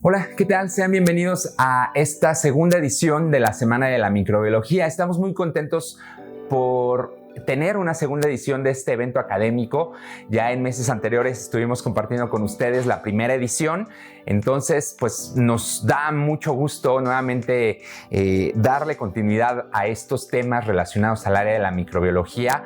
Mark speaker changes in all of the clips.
Speaker 1: Hola, ¿qué tal? Sean bienvenidos a esta segunda edición de la Semana de la Microbiología. Estamos muy contentos por tener una segunda edición de este evento académico. Ya en meses anteriores estuvimos compartiendo con ustedes la primera edición, entonces pues nos da mucho gusto nuevamente darle continuidad a estos temas relacionados al área de la microbiología.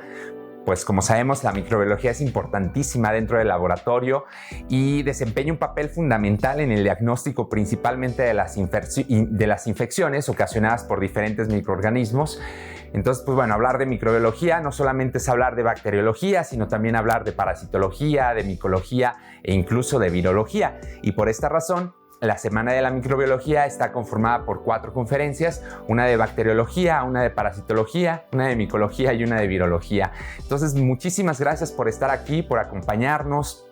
Speaker 1: Pues como sabemos, la microbiología es importantísima dentro del laboratorio y desempeña un papel fundamental en el diagnóstico principalmente de las infecciones ocasionadas por diferentes microorganismos. Entonces, pues bueno, hablar de microbiología no solamente es hablar de bacteriología, sino también hablar de parasitología, de micología e incluso de virología. Y por esta razón, la Semana de la Microbiología está conformada por 4 conferencias, una de bacteriología, una de parasitología, una de micología y una de virología. Entonces, muchísimas gracias por estar aquí, por acompañarnos,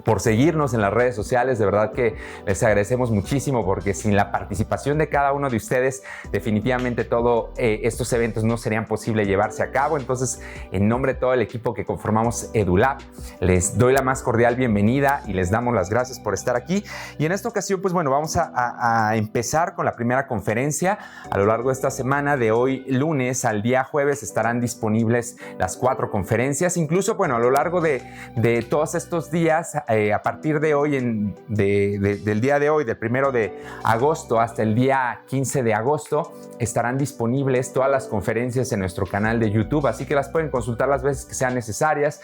Speaker 1: por seguirnos en las redes sociales. De verdad que les agradecemos muchísimo, porque sin la participación de cada uno de ustedes, definitivamente todos estos eventos no serían posible llevarse a cabo. Entonces, en nombre de todo el equipo que conformamos EduLab, les doy la más cordial bienvenida y les damos las gracias por estar aquí. Y en esta ocasión, pues bueno, vamos a empezar con la primera conferencia. A lo largo de esta semana, de hoy lunes al día jueves, estarán disponibles las 4 conferencias. Incluso, bueno, a lo largo de todos estos días, a partir de hoy, del día de hoy, del 1 de agosto hasta el día 15 de agosto, estarán disponibles todas las conferencias en nuestro canal de YouTube, así que las pueden consultar las veces que sean necesarias.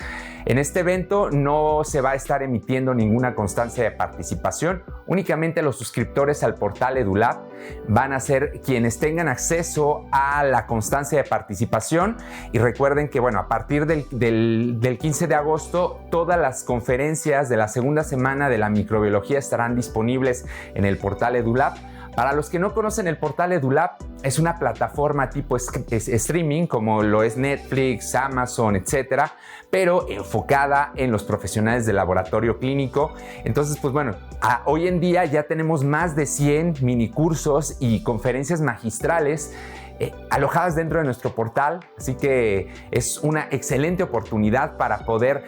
Speaker 1: En este evento no se va a estar emitiendo ninguna constancia de participación, únicamente los suscriptores al portal EduLab van a ser quienes tengan acceso a la constancia de participación. Y recuerden que, bueno, a partir del 15 de agosto, todas las conferencias de la segunda semana de la microbiología estarán disponibles en el portal EduLab. Para los que no conocen, el portal EduLab es una plataforma tipo streaming, como lo es Netflix, Amazon, etcétera, pero enfocada en los profesionales del laboratorio clínico. Entonces, pues bueno, hoy en día ya tenemos más de 100 minicursos y conferencias magistrales alojadas dentro de nuestro portal, así que es una excelente oportunidad para poder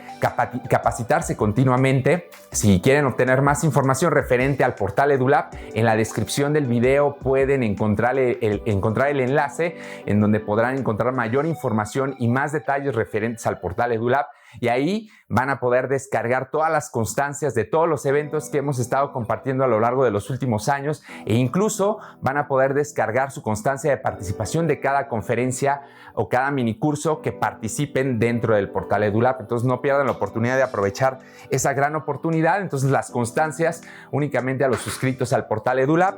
Speaker 1: capacitarse continuamente. Si quieren obtener más información referente al portal EduLab, en la descripción del video pueden encontrar el enlace en donde podrán encontrar mayor información y más detalles referentes al portal EduLab. Y ahí van a poder descargar todas las constancias de todos los eventos que hemos estado compartiendo a lo largo de los últimos años, e incluso van a poder descargar su constancia de participación de cada conferencia o cada minicurso que participen dentro del portal EduLab. Entonces no pierdan la oportunidad de aprovechar esa gran oportunidad. Entonces las constancias únicamente a los suscritos al portal EduLab.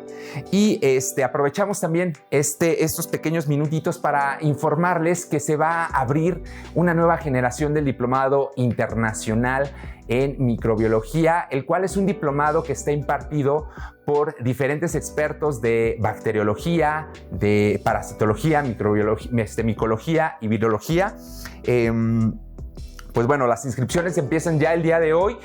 Speaker 1: Y aprovechamos también estos pequeños minutitos para informarles que se va a abrir una nueva generación del diplomado internacional en microbiología, el cual es un diplomado que está impartido por diferentes expertos de bacteriología, de parasitología, microbiología, micología y virología. Pues bueno, las inscripciones empiezan ya el día de hoy.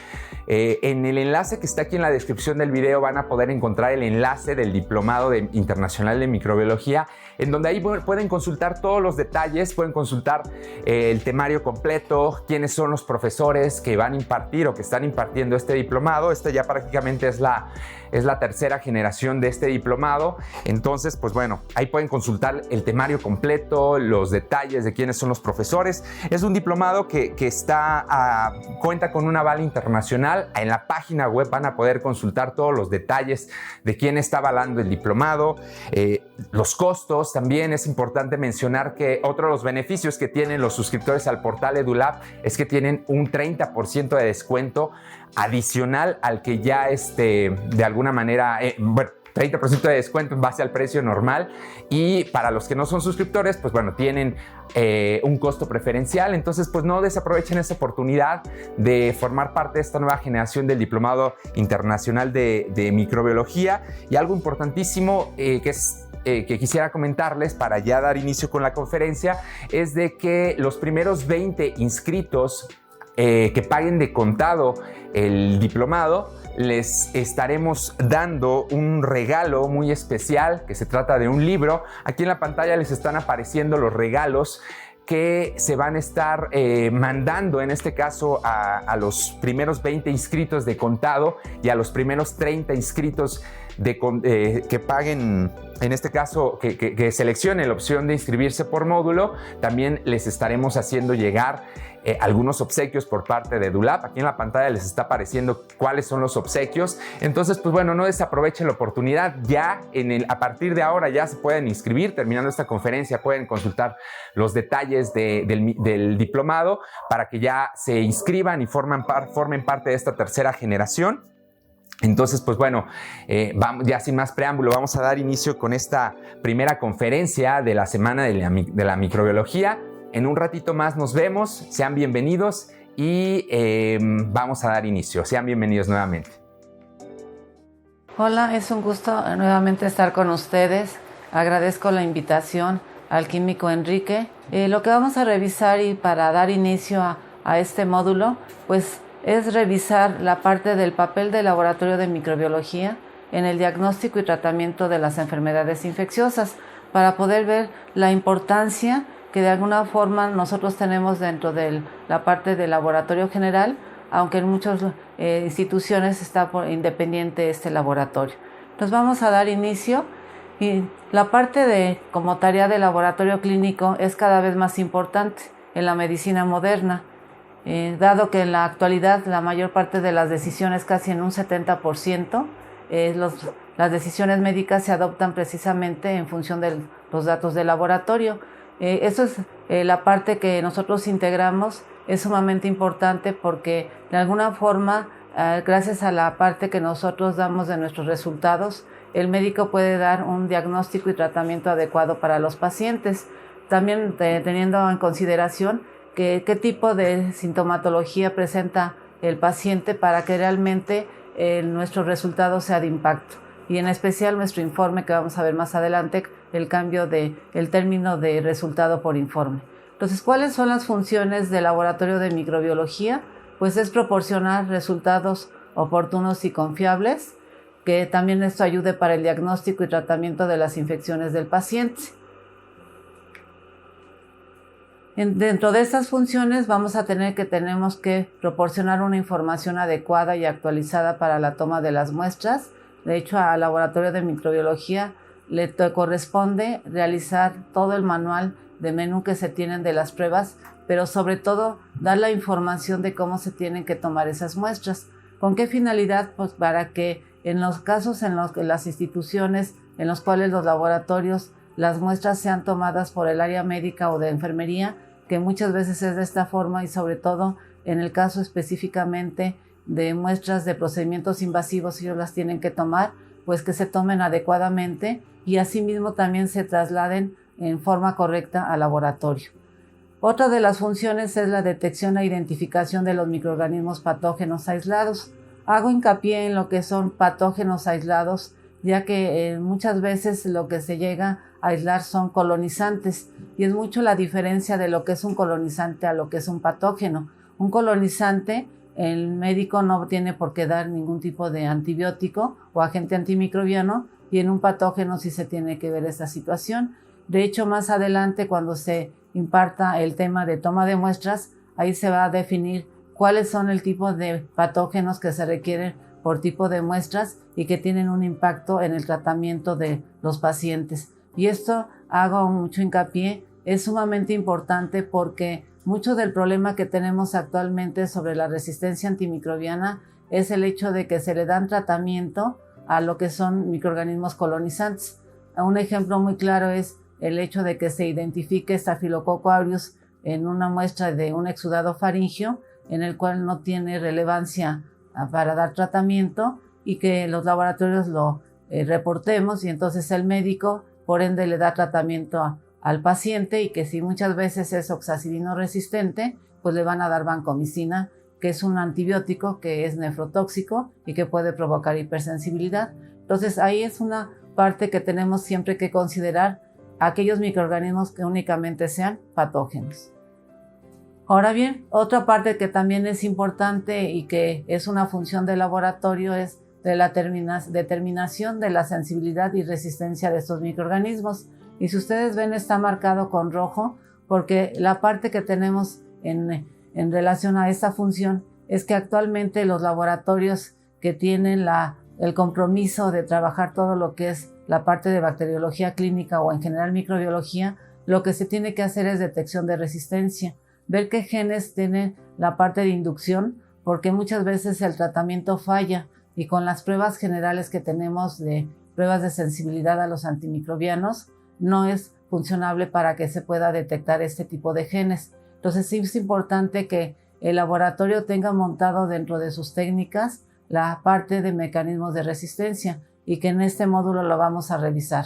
Speaker 1: En el enlace que está aquí en la descripción del video van a poder encontrar el enlace del Diplomado Internacional de Microbiología, en donde ahí pueden consultar todos los detalles, pueden consultar el temario completo, quiénes son los profesores que van a impartir o que están impartiendo este diplomado. Ya prácticamente es la tercera generación de este diplomado. Entonces, pues bueno, ahí pueden consultar el temario completo, los detalles de quiénes son los profesores. Es un diplomado que cuenta con un aval internacional. En la página web van a poder consultar todos los detalles de quién está avalando el diplomado, los costos. También es importante mencionar que otro de los beneficios que tienen los suscriptores al portal EduLab es que tienen un 30% de descuento adicional al que ya de alguna manera, 30% de descuento en base al precio normal. Y para los que no son suscriptores, pues bueno, tienen un costo preferencial. Entonces, pues no desaprovechen esa oportunidad de formar parte de esta nueva generación del Diplomado Internacional de Microbiología. Y algo importantísimo que quisiera comentarles para ya dar inicio con la conferencia es de que los primeros 20 inscritos que paguen de contado el diplomado, les estaremos dando un regalo muy especial, que se trata de un libro. Aquí en la pantalla les están apareciendo los regalos que se van a estar mandando, en este caso, a los primeros 20 inscritos de contado y a los primeros 30 inscritos que paguen, en este caso, que seleccionen la opción de inscribirse por módulo. También les estaremos haciendo llegar algunos obsequios por parte de EduLab. Aquí en la pantalla les está apareciendo cuáles son los obsequios. Entonces, pues bueno, no desaprovechen la oportunidad. Ya a partir de ahora ya se pueden inscribir. Terminando esta conferencia pueden consultar los detalles del diplomado para que ya se inscriban y formen parte de esta tercera generación. Entonces, pues bueno, ya sin más preámbulo, vamos a dar inicio con esta primera conferencia de la Semana de la Microbiología. En un ratito más nos vemos, sean bienvenidos y vamos a dar inicio. Sean bienvenidos nuevamente.
Speaker 2: Hola, es un gusto nuevamente estar con ustedes. Agradezco la invitación al químico Enrique. Lo que vamos a revisar y para dar inicio a este módulo, pues es revisar la parte del papel del laboratorio de microbiología en el diagnóstico y tratamiento de las enfermedades infecciosas, para poder ver la importancia que de alguna forma nosotros tenemos dentro de la parte del laboratorio general, aunque en muchas instituciones está independiente este laboratorio. Nos vamos a dar inicio, y la parte como tarea de laboratorio clínico es cada vez más importante en la medicina moderna. Dado que en la actualidad la mayor parte de las decisiones, casi en un 70%, las decisiones médicas se adoptan precisamente en función de los datos del laboratorio. Eso es la parte que nosotros integramos, es sumamente importante porque de alguna forma, gracias a la parte que nosotros damos de nuestros resultados, el médico puede dar un diagnóstico y tratamiento adecuado para los pacientes, también teniendo en consideración qué tipo de sintomatología presenta el paciente para que realmente nuestro resultado sea de impacto. Y en especial nuestro informe, que vamos a ver más adelante, el cambio el término de resultado por informe. Entonces, ¿cuáles son las funciones del laboratorio de microbiología? Pues es proporcionar resultados oportunos y confiables, que también esto ayude para el diagnóstico y tratamiento de las infecciones del paciente. Dentro de estas funciones tenemos que proporcionar una información adecuada y actualizada para la toma de las muestras. De hecho, al laboratorio de microbiología le corresponde realizar todo el manual de menú que se tienen de las pruebas, pero sobre todo dar la información de cómo se tienen que tomar esas muestras. ¿Con qué finalidad? Pues para que en los casos en los que las instituciones en los cuales los laboratorios, las muestras sean tomadas por el área médica o de enfermería, que muchas veces es de esta forma, y sobre todo en el caso específicamente de muestras de procedimientos invasivos, ellos las tienen que tomar, pues que se tomen adecuadamente y asimismo también se trasladen en forma correcta al laboratorio. Otra de las funciones es la detección e identificación de los microorganismos patógenos aislados. Hago hincapié en lo que son patógenos aislados, ya que muchas veces lo que se llega a aislar son colonizantes, y es mucho la diferencia de lo que es un colonizante a lo que es un patógeno. Un colonizante, el médico no tiene por qué dar ningún tipo de antibiótico o agente antimicrobiano, y en un patógeno sí se tiene que ver esta situación. De hecho, más adelante, cuando se imparta el tema de toma de muestras, ahí se va a definir cuáles son el tipo de patógenos que se requieren por tipo de muestras y que tienen un impacto en el tratamiento de los pacientes. Y esto, hago mucho hincapié, es sumamente importante porque mucho del problema que tenemos actualmente sobre la resistencia antimicrobiana es el hecho de que se le dan tratamiento a lo que son microorganismos colonizantes. Un ejemplo muy claro es el hecho de que se identifique Staphylococcus aureus en una muestra de un exudado faríngeo, en el cual no tiene relevancia para dar tratamiento, y que los laboratorios lo reportemos, y entonces el médico por ende le da tratamiento al paciente, y que si muchas veces es oxacidino resistente, pues le van a dar vancomicina, que es un antibiótico que es nefrotóxico y que puede provocar hipersensibilidad. Entonces ahí es una parte que tenemos siempre que considerar, aquellos microorganismos que únicamente sean patógenos. Ahora bien, otra parte que también es importante y que es una función del laboratorio es de la determinación de la sensibilidad y resistencia de estos microorganismos. Y si ustedes ven, está marcado con rojo porque la parte que tenemos en relación a esta función es que actualmente los laboratorios que tienen el compromiso de trabajar todo lo que es la parte de bacteriología clínica o en general microbiología, lo que se tiene que hacer es detección de resistencia, ver qué genes tienen la parte de inducción, porque muchas veces el tratamiento falla y con las pruebas generales que tenemos de pruebas de sensibilidad a los antimicrobianos, no es funcionable para que se pueda detectar este tipo de genes. Entonces sí es importante que el laboratorio tenga montado dentro de sus técnicas la parte de mecanismos de resistencia y que en este módulo lo vamos a revisar.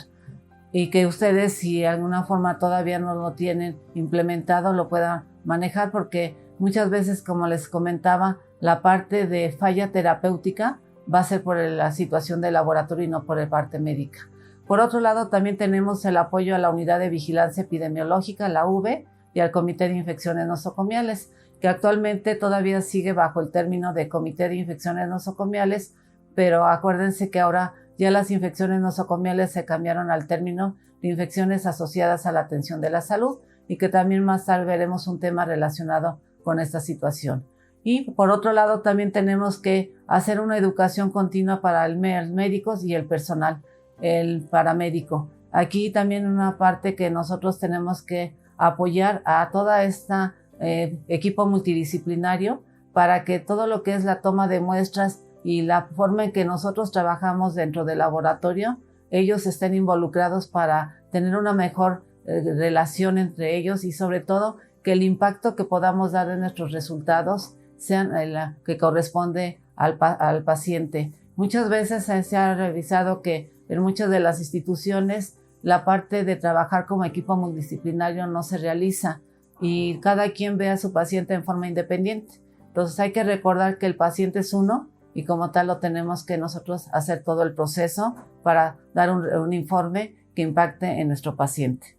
Speaker 2: Y que ustedes, si de alguna forma todavía no lo tienen implementado, lo puedan manejar, porque muchas veces, como les comentaba, la parte de falla terapéutica va a ser por la situación del laboratorio y no por la parte médica. Por otro lado, también tenemos el apoyo a la Unidad de Vigilancia Epidemiológica, la UVE, y al Comité de Infecciones Nosocomiales, que actualmente todavía sigue bajo el término de Comité de Infecciones Nosocomiales, pero acuérdense que ahora ya las infecciones nosocomiales se cambiaron al término de infecciones asociadas a la atención de la salud, y que también más tarde veremos un tema relacionado con esta situación. Y por otro lado, también tenemos que hacer una educación continua para los médicos y el personal, el paramédico. Aquí también una parte que nosotros tenemos que apoyar a toda esta equipo multidisciplinario para que todo lo que es la toma de muestras y la forma en que nosotros trabajamos dentro del laboratorio, ellos estén involucrados para tener una mejor relación entre ellos y sobre todo que el impacto que podamos dar de nuestros resultados sean la que corresponde al paciente. Muchas veces se ha revisado que en muchas de las instituciones la parte de trabajar como equipo multidisciplinario no se realiza y cada quien ve a su paciente en forma independiente. Entonces hay que recordar que el paciente es uno y como tal lo tenemos que nosotros hacer todo el proceso para dar un informe que impacte en nuestro paciente.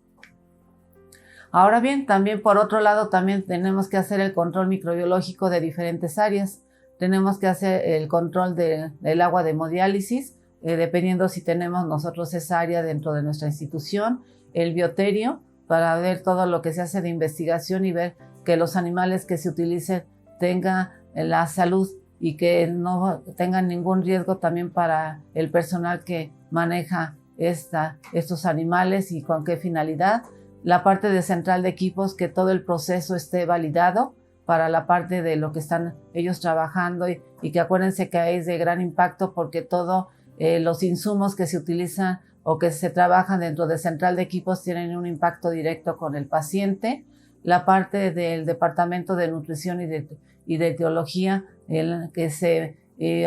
Speaker 2: Ahora bien, también por otro lado, también tenemos que hacer el control microbiológico de diferentes áreas. Tenemos que hacer el control del agua de hemodiálisis, dependiendo si tenemos nosotros esa área dentro de nuestra institución, el bioterio, para ver todo lo que se hace de investigación y ver que los animales que se utilicen tengan la salud y que no tengan ningún riesgo también para el personal que maneja estos animales y con qué finalidad. La parte de central de equipos, que todo el proceso esté validado para la parte de lo que están ellos trabajando y que acuérdense que es de gran impacto porque todos los insumos que se utilizan o que se trabajan dentro de central de equipos tienen un impacto directo con el paciente. La parte del departamento de nutrición y de etiología, que se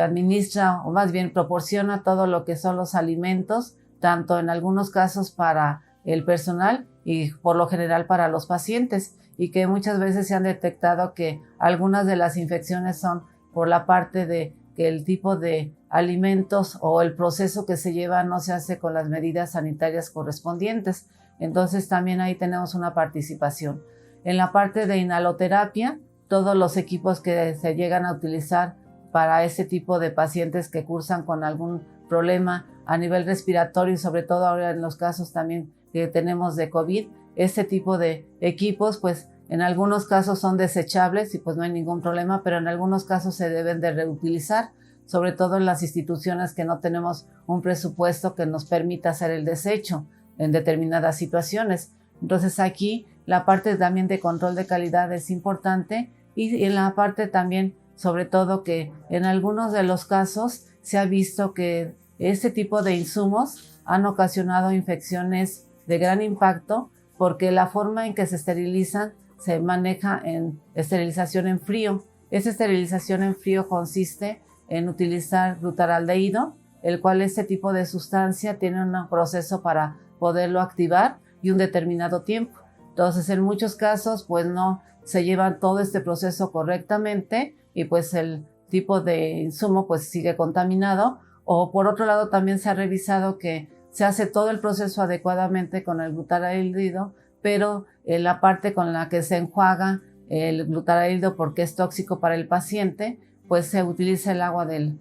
Speaker 2: administra o más bien proporciona todo lo que son los alimentos, tanto en algunos casos para el personal y por lo general para los pacientes, y que muchas veces se han detectado que algunas de las infecciones son por la parte de que el tipo de alimentos o el proceso que se lleva no se hace con las medidas sanitarias correspondientes. Entonces también ahí tenemos una participación. En la parte de inhaloterapia, todos los equipos que se llegan a utilizar para ese tipo de pacientes que cursan con algún problema a nivel respiratorio y sobre todo ahora en los casos también que tenemos de COVID, este tipo de equipos pues en algunos casos son desechables y pues no hay ningún problema, pero en algunos casos se deben de reutilizar, sobre todo en las instituciones que no tenemos un presupuesto que nos permita hacer el desecho en determinadas situaciones. Entonces aquí la parte también de control de calidad es importante y en la parte también, sobre todo que en algunos de los casos se ha visto que este tipo de insumos han ocasionado infecciones de gran impacto porque la forma en que se esterilizan se maneja en esterilización en frío. Esa esterilización en frío consiste en utilizar glutaraldehído, el cual este tipo de sustancia tiene un proceso para poderlo activar y un determinado tiempo. Entonces, en muchos casos, pues no se lleva todo este proceso correctamente y pues el tipo de insumo pues sigue contaminado. O por otro lado, también se ha revisado que se hace todo el proceso adecuadamente con el glutaraldehído, pero la parte con la que se enjuaga el glutaraldehído porque es tóxico para el paciente, pues se utiliza el agua del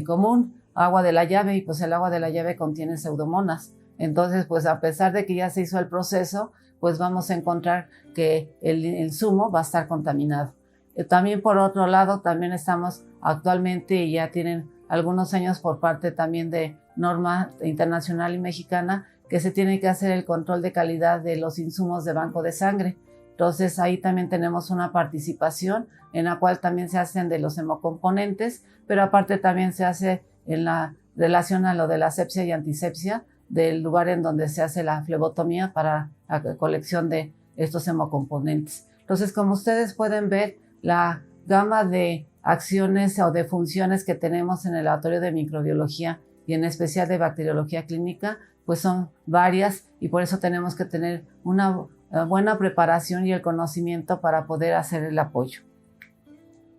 Speaker 2: común, agua de la llave, y pues el agua de la llave contiene pseudomonas. Entonces, pues a pesar de que ya se hizo el proceso, pues vamos a encontrar que el insumo va a estar contaminado. También por otro lado, también estamos actualmente, y ya tienen algunos años por parte también de norma internacional y mexicana, que se tiene que hacer el control de calidad de los insumos de banco de sangre. Entonces ahí también tenemos una participación en la cual también se hacen de los hemocomponentes, pero aparte también se hace en la relación a lo de la asepsia y antisepsia del lugar en donde se hace la flebotomía para la colección de estos hemocomponentes. Entonces, como ustedes pueden ver, la gama de acciones o de funciones que tenemos en el laboratorio de microbiología y en especial de bacteriología clínica, pues son varias, y por eso tenemos que tener una buena preparación y el conocimiento para poder hacer el apoyo.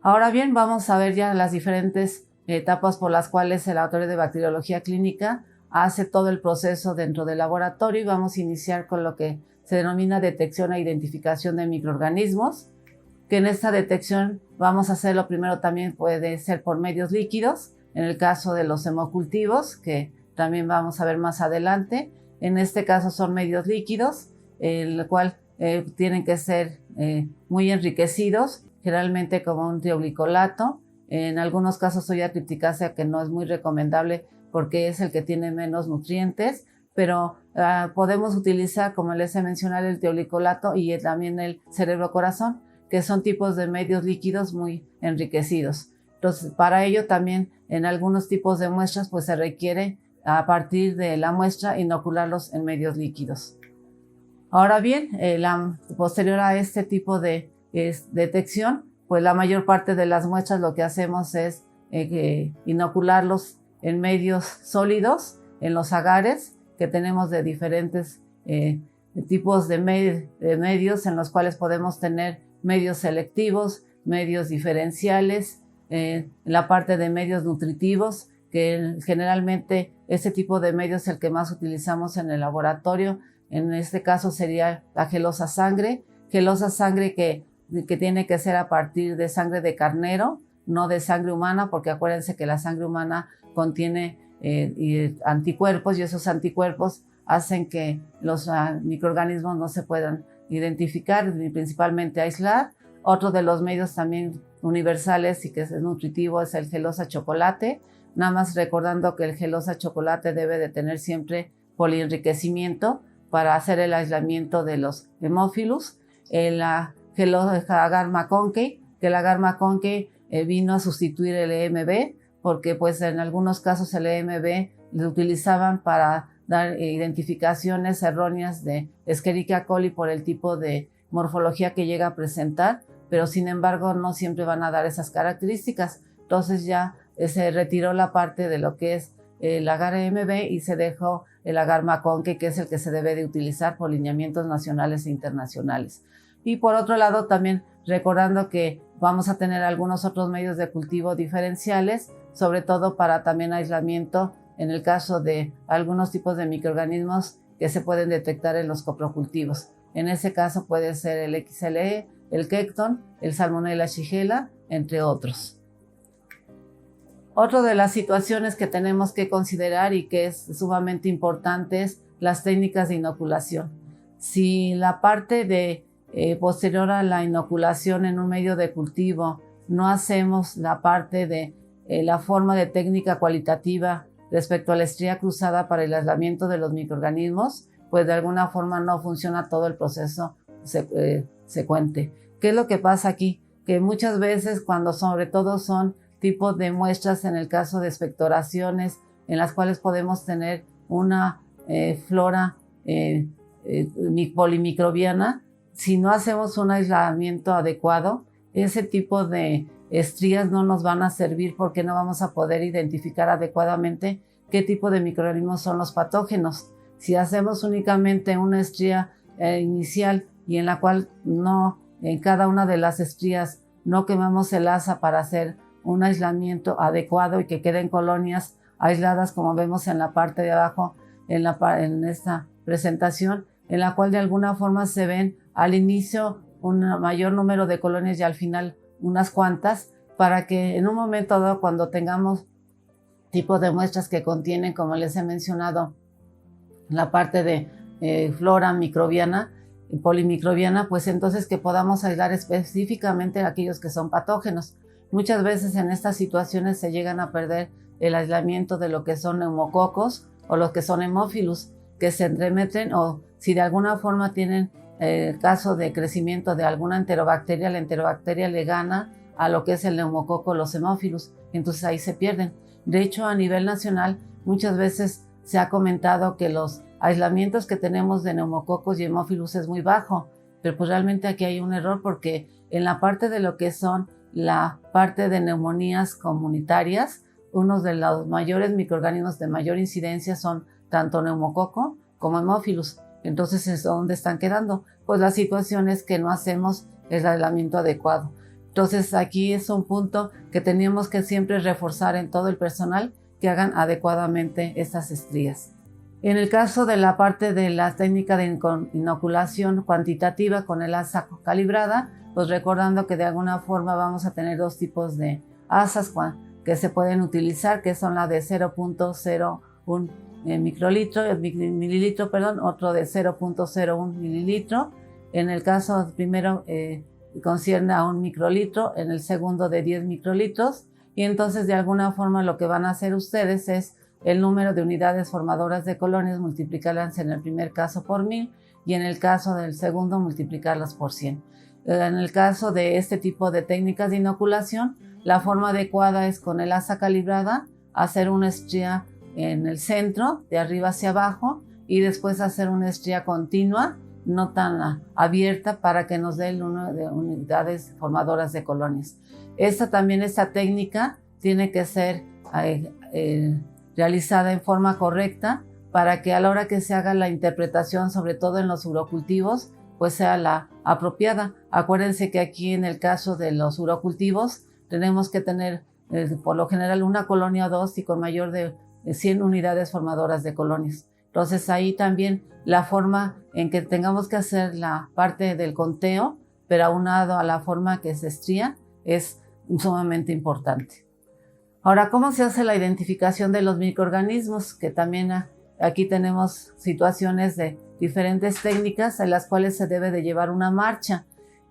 Speaker 2: Ahora bien, vamos a ver ya las diferentes etapas por las cuales el laboratorio de bacteriología clínica hace todo el proceso dentro del laboratorio, y vamos a iniciar con lo que se denomina detección e identificación de microorganismos, que en esta detección vamos a hacerlo primero también puede ser por medios líquidos, en el caso de los hemocultivos, que también vamos a ver más adelante. En este caso son medios líquidos, el cual tienen que ser muy enriquecidos, generalmente como un tioglicolato. En algunos casos soya tripticácea, que no es muy recomendable porque es el que tiene menos nutrientes, pero podemos utilizar, como les he mencionado, el tioglicolato y también el cerebro-corazón, que son tipos de medios líquidos muy enriquecidos. Entonces, para ello también en algunos tipos de muestras pues se requiere a partir de la muestra inocularlos en medios líquidos. Ahora bien, posterior a este tipo de detección, pues la mayor parte de las muestras lo que hacemos es inocularlos en medios sólidos, en los agares que tenemos de diferentes tipos de medios, en los cuales podemos tener medios selectivos, medios diferenciales, la parte de medios nutritivos, que generalmente ese tipo de medio es el que más utilizamos en el laboratorio. En este caso sería la gelosa sangre que tiene que ser a partir de sangre de carnero, no de sangre humana, porque acuérdense que la sangre humana contiene anticuerpos, y esos anticuerpos hacen que los microorganismos no se puedan identificar ni principalmente aislar. Otro de los medios también universales y que es nutritivo es el gelosa chocolate, nada más recordando que el gelosa chocolate debe de tener siempre polienriquecimiento para hacer el aislamiento de los hemófilos. La gelosa agar McConkey, que el agar McConkey vino a sustituir el EMB, porque pues en algunos casos el EMB lo utilizaban para dar identificaciones erróneas de Escherichia coli por el tipo de morfología que llega a presentar, pero sin embargo no siempre van a dar esas características. Entonces ya se retiró la parte de lo que es el agar EMB y se dejó el agar McConkey, que es el que se debe de utilizar por lineamientos nacionales e internacionales. Y por otro lado también recordando que vamos a tener algunos otros medios de cultivo diferenciales, sobre todo para también aislamiento en el caso de algunos tipos de microorganismos que se pueden detectar en los coprocultivos. En ese caso puede ser el XLE, el Kecton, el Salmonella Shigella, entre otros. Otra de las situaciones que tenemos que considerar y que es sumamente importante es las técnicas de inoculación. Si la parte de posterior a la inoculación en un medio de cultivo no hacemos la parte de la forma de técnica cualitativa respecto a la estría cruzada para el aislamiento de los microorganismos, pues de alguna forma no funciona todo el proceso secuente. ¿Qué es lo que pasa aquí? Que muchas veces cuando sobre todo son tipos de muestras, en el caso de expectoraciones, en las cuales podemos tener una flora polimicrobiana, si no hacemos un aislamiento adecuado, ese tipo de estrías no nos van a servir porque no vamos a poder identificar adecuadamente qué tipo de microorganismos son los patógenos. Si hacemos únicamente una estría inicial y en la cual no, en cada una de las estrías no quemamos el asa para hacer un aislamiento adecuado y que queden colonias aisladas, como vemos en la parte de abajo en esta presentación, en la cual de alguna forma se ven al inicio un mayor número de colonias y al final unas cuantas, para que en un momento dado, cuando tengamos tipos de muestras que contienen, como les he mencionado, la parte de flora microbiana, polimicrobiana, pues entonces que podamos aislar específicamente a aquellos que son patógenos. Muchas veces en estas situaciones se llegan a perder el aislamiento de lo que son neumococos o los que son hemófilos, que se entremeten o si de alguna forma tienen caso de crecimiento de alguna enterobacteria, la enterobacteria le gana a lo que es el neumococo, los hemófilos, entonces ahí se pierden. De hecho, a nivel nacional, muchas veces se ha comentado que los aislamientos que tenemos de neumococos y hemófilos es muy bajo, pero pues realmente aquí hay un error porque en la parte de lo que son la parte de neumonías comunitarias, uno de los mayores microorganismos de mayor incidencia son tanto neumococo como hemófilos. Entonces, ¿es dónde están quedando? Pues la situación es que no hacemos el aislamiento adecuado. Entonces, aquí es un punto que teníamos que siempre reforzar en todo el personal que hagan adecuadamente estas estrías. En el caso de la parte de la técnica de inoculación cuantitativa con el asa calibrada, pues recordando que de alguna forma vamos a tener dos tipos de asas que se pueden utilizar, que son la de 0.01 mililitro, otro de 0.01 mililitro. En el caso primero concierne a 1 microlitro, en el segundo de 10 microlitros, y entonces de alguna forma lo que van a hacer ustedes es el número de unidades formadoras de colonias, multiplicarlas en el primer caso por 1000 y en el caso del segundo multiplicarlas por 100. En el caso de este tipo de técnicas de inoculación, la forma adecuada es con el asa calibrada, hacer una estría en el centro, de arriba hacia abajo, y después hacer una estría continua, no tan abierta, para que nos dé el número de unidades formadoras de colonias. Esta técnica tiene que ser realizada en forma correcta para que a la hora que se haga la interpretación, sobre todo en los urocultivos, pues sea la apropiada. Acuérdense que aquí en el caso de los urocultivos tenemos que tener por lo general una colonia o dos y con mayor de 100 unidades formadoras de colonias. Entonces ahí también la forma en que tengamos que hacer la parte del conteo, pero aunado a la forma que se estría, es sumamente importante. Ahora, ¿cómo se hace la identificación de los microorganismos? Que también aquí tenemos situaciones de diferentes técnicas en las cuales se debe de llevar una marcha.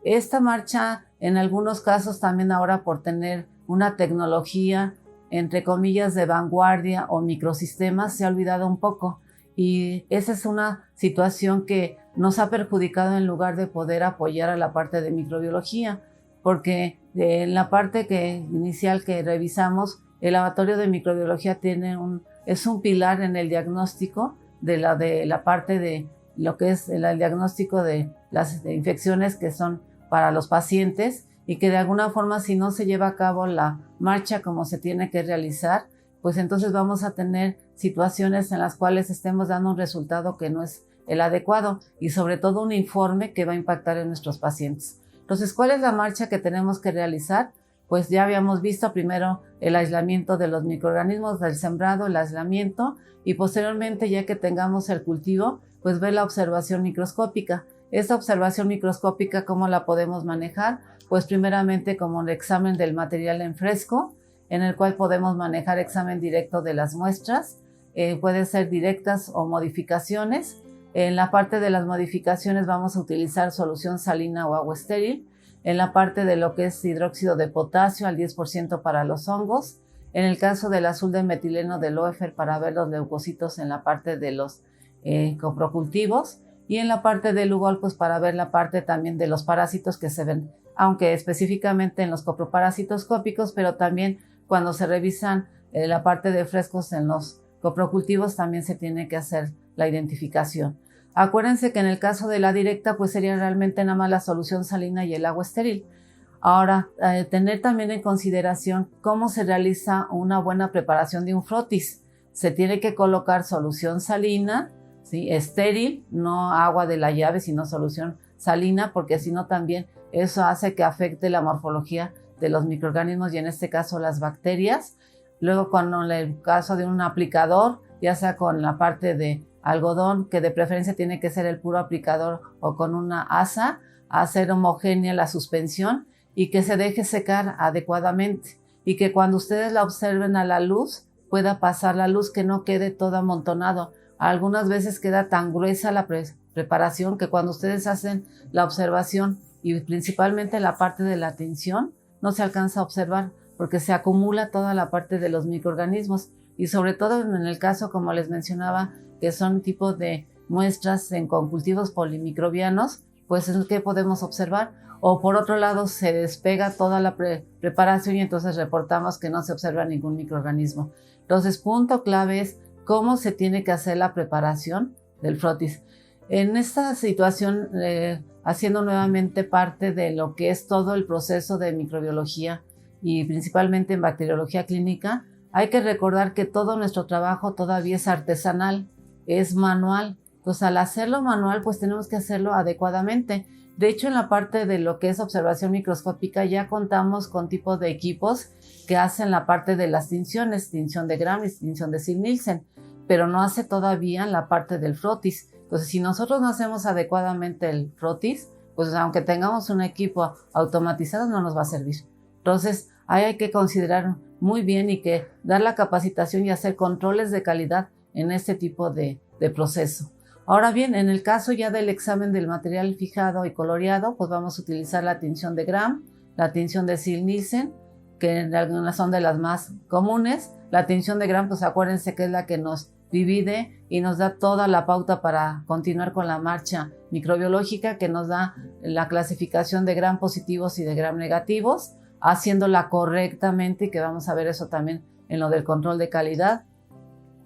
Speaker 2: Esta marcha, en algunos casos también ahora por tener una tecnología, entre comillas, de vanguardia o microsistemas, se ha olvidado un poco. Y esa es una situación que nos ha perjudicado en lugar de poder apoyar a la parte de microbiología, porque en la parte inicial que revisamos, el laboratorio de microbiología es un pilar en el diagnóstico de la parte de lo que es el diagnóstico de las infecciones que son para los pacientes, y que de alguna forma, si no se lleva a cabo la marcha como se tiene que realizar, pues entonces vamos a tener situaciones en las cuales estemos dando un resultado que no es el adecuado y sobre todo un informe que va a impactar en nuestros pacientes. Entonces, ¿cuál es la marcha que tenemos que realizar? Pues ya habíamos visto primero el aislamiento de los microorganismos del sembrado, el aislamiento, y posteriormente, ya que tengamos el cultivo, pues ver la observación microscópica. Esta observación microscópica, ¿cómo la podemos manejar? Pues primeramente como el examen del material en fresco, en el cual podemos manejar examen directo de las muestras, puede ser directas o modificaciones. En la parte de las modificaciones vamos a utilizar solución salina o agua estéril. En la parte de lo que es hidróxido de potasio al 10% para los hongos. En el caso del azul de metileno del Loeffler para ver los leucocitos en la parte de los coprocultivos. Y en la parte del Lugol, pues para ver la parte también de los parásitos que se ven, aunque específicamente en los coproparásitos cópicos, pero también cuando se revisan la parte de frescos en los coprocultivos también se tiene que hacer la identificación. Acuérdense que en el caso de la directa, pues sería realmente nada más la solución salina y el agua estéril. Ahora, tener también en consideración cómo se realiza una buena preparación de un frotis. Se tiene que colocar solución salina, ¿sí?, estéril, no agua de la llave, sino solución salina, porque si no también eso hace que afecte la morfología de los microorganismos y en este caso las bacterias. Luego, cuando en el caso de un aplicador, ya sea con la parte de algodón, que de preferencia tiene que ser el puro aplicador, o con una asa, hacer homogénea la suspensión y que se deje secar adecuadamente, y que cuando ustedes la observen a la luz pueda pasar la luz, que no quede todo amontonado, algunas veces queda tan gruesa la preparación que cuando ustedes hacen la observación y principalmente la parte de la tinción, no se alcanza a observar porque se acumula toda la parte de los microorganismos y sobre todo en el caso, como les mencionaba, que son tipos de muestras con cultivos polimicrobianos, pues es que podemos observar. O por otro lado se despega toda la preparación y entonces reportamos que no se observa ningún microorganismo. Entonces, punto clave es cómo se tiene que hacer la preparación del frotis. En esta situación, haciendo nuevamente parte de lo que es todo el proceso de microbiología y principalmente en bacteriología clínica, hay que recordar que todo nuestro trabajo todavía es artesanal, es manual. Entonces, al hacerlo manual, pues tenemos que hacerlo adecuadamente. De hecho, en la parte de lo que es observación microscópica ya contamos con tipos de equipos que hacen la parte de las tinciones, tinción de Gram y tinción de Zell-Nielsen, pero no hace todavía la parte del frotis. Entonces, si nosotros no hacemos adecuadamente el frotis, pues aunque tengamos un equipo automatizado no nos va a servir. Entonces, ahí hay que considerar muy bien y que dar la capacitación y hacer controles de calidad en este tipo de proceso. Ahora bien, en el caso ya del examen del material fijado y coloreado, pues vamos a utilizar la tinción de Gram, la tinción de Zell-Nielsen, que en algunas son de las más comunes. La tinción de Gram, pues acuérdense que es la que nos divide y nos da toda la pauta para continuar con la marcha microbiológica, que nos da la clasificación de Gram positivos y de Gram negativos, haciéndola correctamente, y que vamos a ver eso también en lo del control de calidad.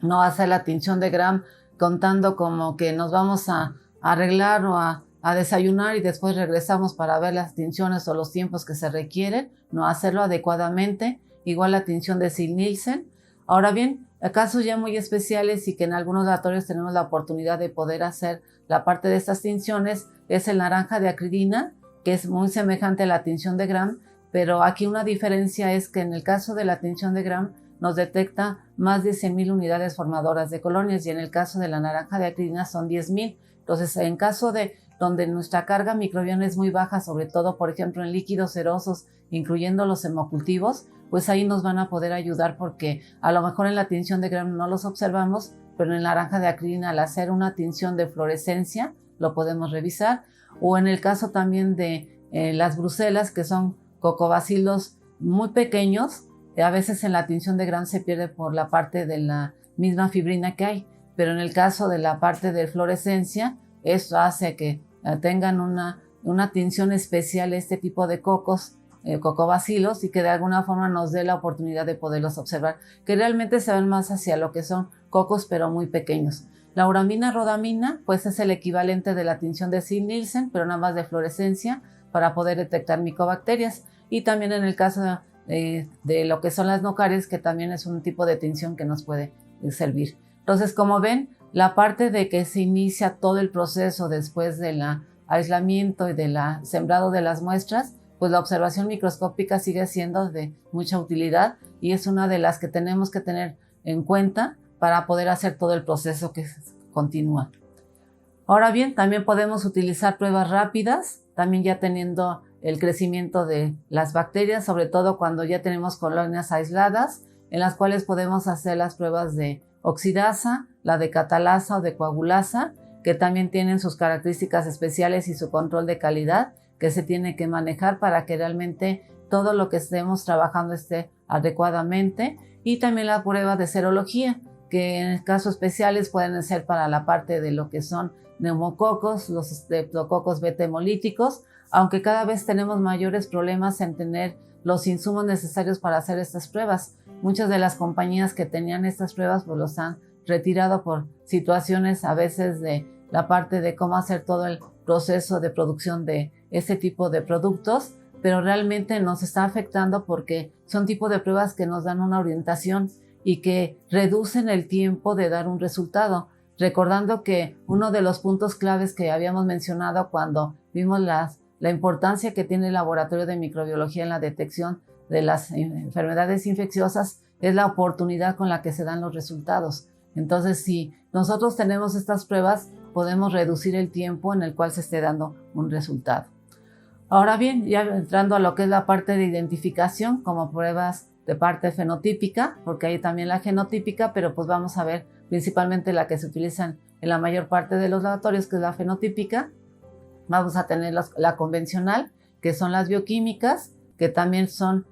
Speaker 2: No hacer la tinción de Gram contando como que nos vamos a arreglar o a desayunar y después regresamos para ver las tinciones o los tiempos que se requieren, no hacerlo adecuadamente, igual la tinción de Zell-Nielsen. Ahora bien, casos ya muy especiales y que en algunos laboratorios tenemos la oportunidad de poder hacer la parte de estas tinciones es el naranja de acridina, que es muy semejante a la tinción de Gram, pero aquí una diferencia es que en el caso de la tinción de Gram nos detecta más de 100,000 unidades formadoras de colonias y en el caso de la naranja de acridina son 10,000. Entonces, en caso de donde nuestra carga microbiana es muy baja, sobre todo, por ejemplo, en líquidos serosos, incluyendo los hemocultivos, pues ahí nos van a poder ayudar porque a lo mejor en la tinción de Gram no los observamos, pero en la naranja de acridina al hacer una tinción de fluorescencia lo podemos revisar. O en el caso también de las bruselas, que son cocobacilos muy pequeños, a veces en la tinción de Gram se pierde por la parte de la misma fibrina que hay, pero en el caso de la parte de fluorescencia, esto hace que tengan una tinción especial este tipo de cocobacilos y que de alguna forma nos dé la oportunidad de poderlos observar, que realmente se ven más hacia lo que son cocos pero muy pequeños. La uramina rodamina pues es el equivalente de la tinción de Zell-Nielsen, pero nada más de fluorescencia para poder detectar micobacterias, y también en el caso de lo que son las nocaries, que también es un tipo de tinción que nos puede servir. Entonces, como ven, la parte de que se inicia todo el proceso después del aislamiento y del sembrado de las muestras, pues la observación microscópica sigue siendo de mucha utilidad y es una de las que tenemos que tener en cuenta para poder hacer todo el proceso que continúa. Ahora bien, también podemos utilizar pruebas rápidas, también ya teniendo el crecimiento de las bacterias, sobre todo cuando ya tenemos colonias aisladas, en las cuales podemos hacer las pruebas de oxidasa, la de catalasa o de coagulasa, que también tienen sus características especiales y su control de calidad que se tiene que manejar para que realmente todo lo que estemos trabajando esté adecuadamente, y también la prueba de serología, que en casos especiales pueden ser para la parte de lo que son neumococos, los streptococos beta hemolíticos, aunque cada vez tenemos mayores problemas en tener los insumos necesarios para hacer estas pruebas. Muchas de las compañías que tenían estas pruebas pues los han retirado por situaciones a veces de la parte de cómo hacer todo el proceso de producción de este tipo de productos, pero realmente nos está afectando porque son tipo de pruebas que nos dan una orientación y que reducen el tiempo de dar un resultado. Recordando que uno de los puntos claves que habíamos mencionado cuando vimos la importancia que tiene el laboratorio de microbiología en la detección de las enfermedades infecciosas es la oportunidad con la que se dan los resultados. Entonces, si nosotros tenemos estas pruebas, podemos reducir el tiempo en el cual se esté dando un resultado. Ahora bien, ya entrando a lo que es la parte de identificación, como pruebas de parte fenotípica, porque hay también la genotípica, pero pues vamos a ver principalmente la que se utiliza en la mayor parte de los laboratorios, que es la fenotípica. Vamos a tener la convencional, que son las bioquímicas, que también son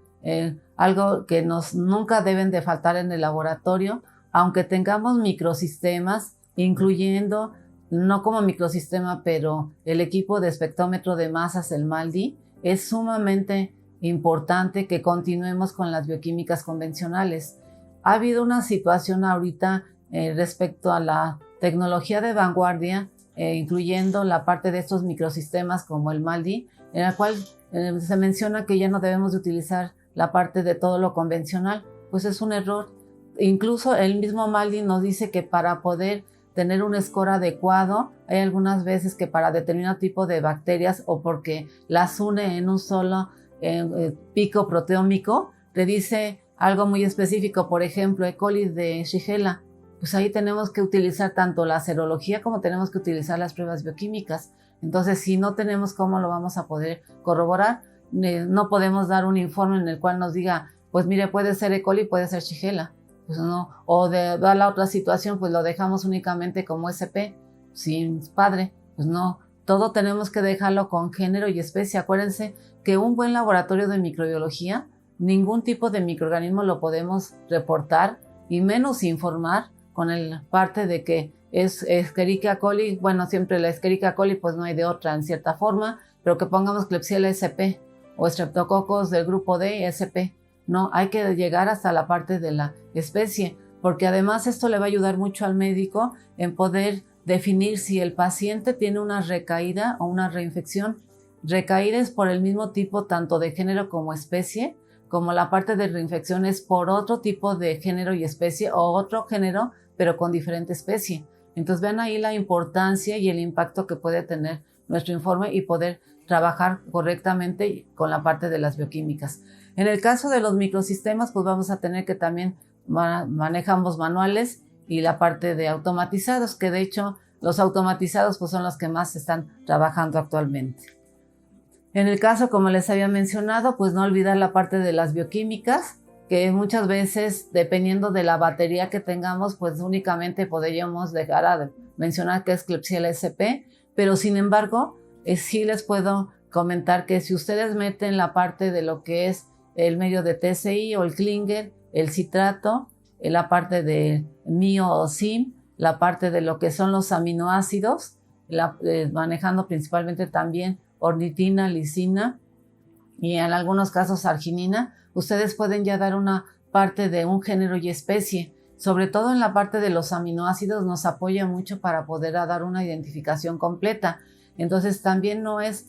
Speaker 2: algo que nunca deben de faltar en el laboratorio, aunque tengamos microsistemas, incluyendo, no como microsistema, pero el equipo de espectrómetro de masas, el MALDI, es sumamente importante que continuemos con las bioquímicas convencionales. Ha habido una situación ahorita respecto a la tecnología de vanguardia, incluyendo la parte de estos microsistemas como el MALDI, en la cual se menciona que ya no debemos de utilizar la parte de todo lo convencional. Pues es un error. Incluso el mismo MALDI nos dice que para poder tener un score adecuado, hay algunas veces que para determinado tipo de bacterias o porque las une en un solo pico proteómico, te dice algo muy específico, por ejemplo, E. coli de Shigella. Pues ahí tenemos que utilizar tanto la serología como tenemos que utilizar las pruebas bioquímicas. Entonces, si no tenemos cómo lo vamos a poder corroborar, no podemos dar un informe en el cual nos diga, pues mire, puede ser E. coli, puede ser Shigella. Pues no, o de la otra situación, pues lo dejamos únicamente como SP, sin padre, pues no, todo tenemos que dejarlo con género y especie. Acuérdense que un buen laboratorio de microbiología, ningún tipo de microorganismo lo podemos reportar y menos informar con el parte de que es Escherichia coli. Bueno, siempre la Escherichia coli pues no hay de otra en cierta forma, pero que pongamos Klebsiella SP o Streptococcus del grupo D SP. No, hay que llegar hasta la parte de la especie, porque además esto le va a ayudar mucho al médico en poder definir si el paciente tiene una recaída o una reinfección. Recaída es por el mismo tipo tanto de género como especie, como la parte de reinfección es por otro tipo de género y especie o otro género, pero con diferente especie. Entonces vean ahí la importancia y el impacto que puede tener nuestro informe y poder trabajar correctamente con la parte de las bioquímicas. En el caso de los microsistemas, pues vamos a tener que también manejamos manuales y la parte de automatizados, que de hecho los automatizados pues son los que más se están trabajando actualmente. En el caso, como les había mencionado, pues no olvidar la parte de las bioquímicas, que muchas veces, dependiendo de la batería que tengamos, pues únicamente podríamos dejar a mencionar que es Klebsiella SP, pero sin embargo, sí les puedo comentar que si ustedes meten la parte de lo que es el medio de TCI o el Klinger, el citrato, la parte de MIO o SIM, la parte de lo que son los aminoácidos, manejando principalmente también ornitina, lisina y en algunos casos arginina, ustedes pueden ya dar una parte de un género y especie. Sobre todo en la parte de los aminoácidos nos apoya mucho para poder dar una identificación completa. Entonces también no es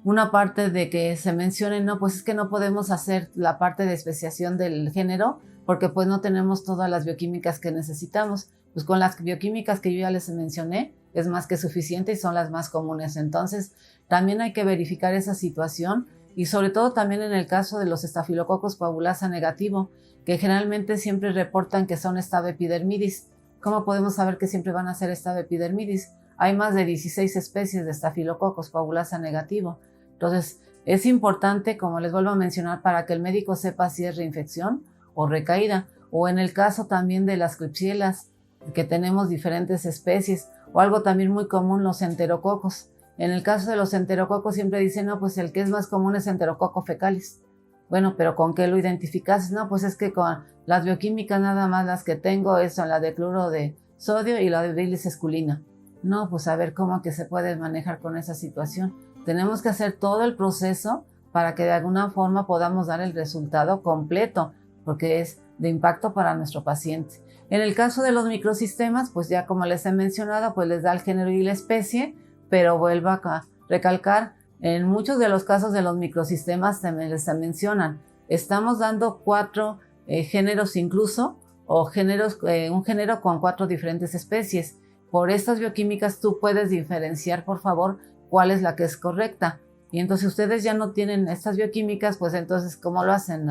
Speaker 2: una parte de que se mencione, no, pues es que no podemos hacer la parte de especiación del género porque pues no tenemos todas las bioquímicas que necesitamos. Pues con las bioquímicas que yo ya les mencioné es más que suficiente y son las más comunes. Entonces también hay que verificar esa situación y sobre todo también en el caso de los Staphylococcus coagulasa negativo, que generalmente siempre reportan que son Staph epidermidis. ¿Cómo podemos saber que siempre van a ser Staph epidermidis? Hay más de 16 especies de Staphylococcus coagulasa negativo. Entonces, es importante, como les vuelvo a mencionar, para que el médico sepa si es reinfección o recaída, o en el caso también de las Klebsielas, que tenemos diferentes especies, o algo también muy común, los enterococos. En el caso de los enterococos siempre dicen, no, pues el que es más común es Enterococo fecalis. Bueno, pero ¿con qué lo identificas? No, pues es que con las bioquímicas nada más las que tengo son la de cloro de sodio y la de bilis esculina. No, pues a ver cómo que se puede manejar con esa situación. Tenemos que hacer todo el proceso para que de alguna forma podamos dar el resultado completo, porque es de impacto para nuestro paciente. En el caso de los microsistemas, pues ya como les he mencionado, pues les da el género y la especie, pero vuelvo a recalcar, en muchos de los casos de los microsistemas se mencionan, estamos dando 4 géneros incluso, o un género con 4 diferentes especies. Por estas bioquímicas tú puedes diferenciar, por favor, cuál es la que es correcta. Y entonces ustedes ya no tienen estas bioquímicas, pues entonces, ¿cómo lo hacen?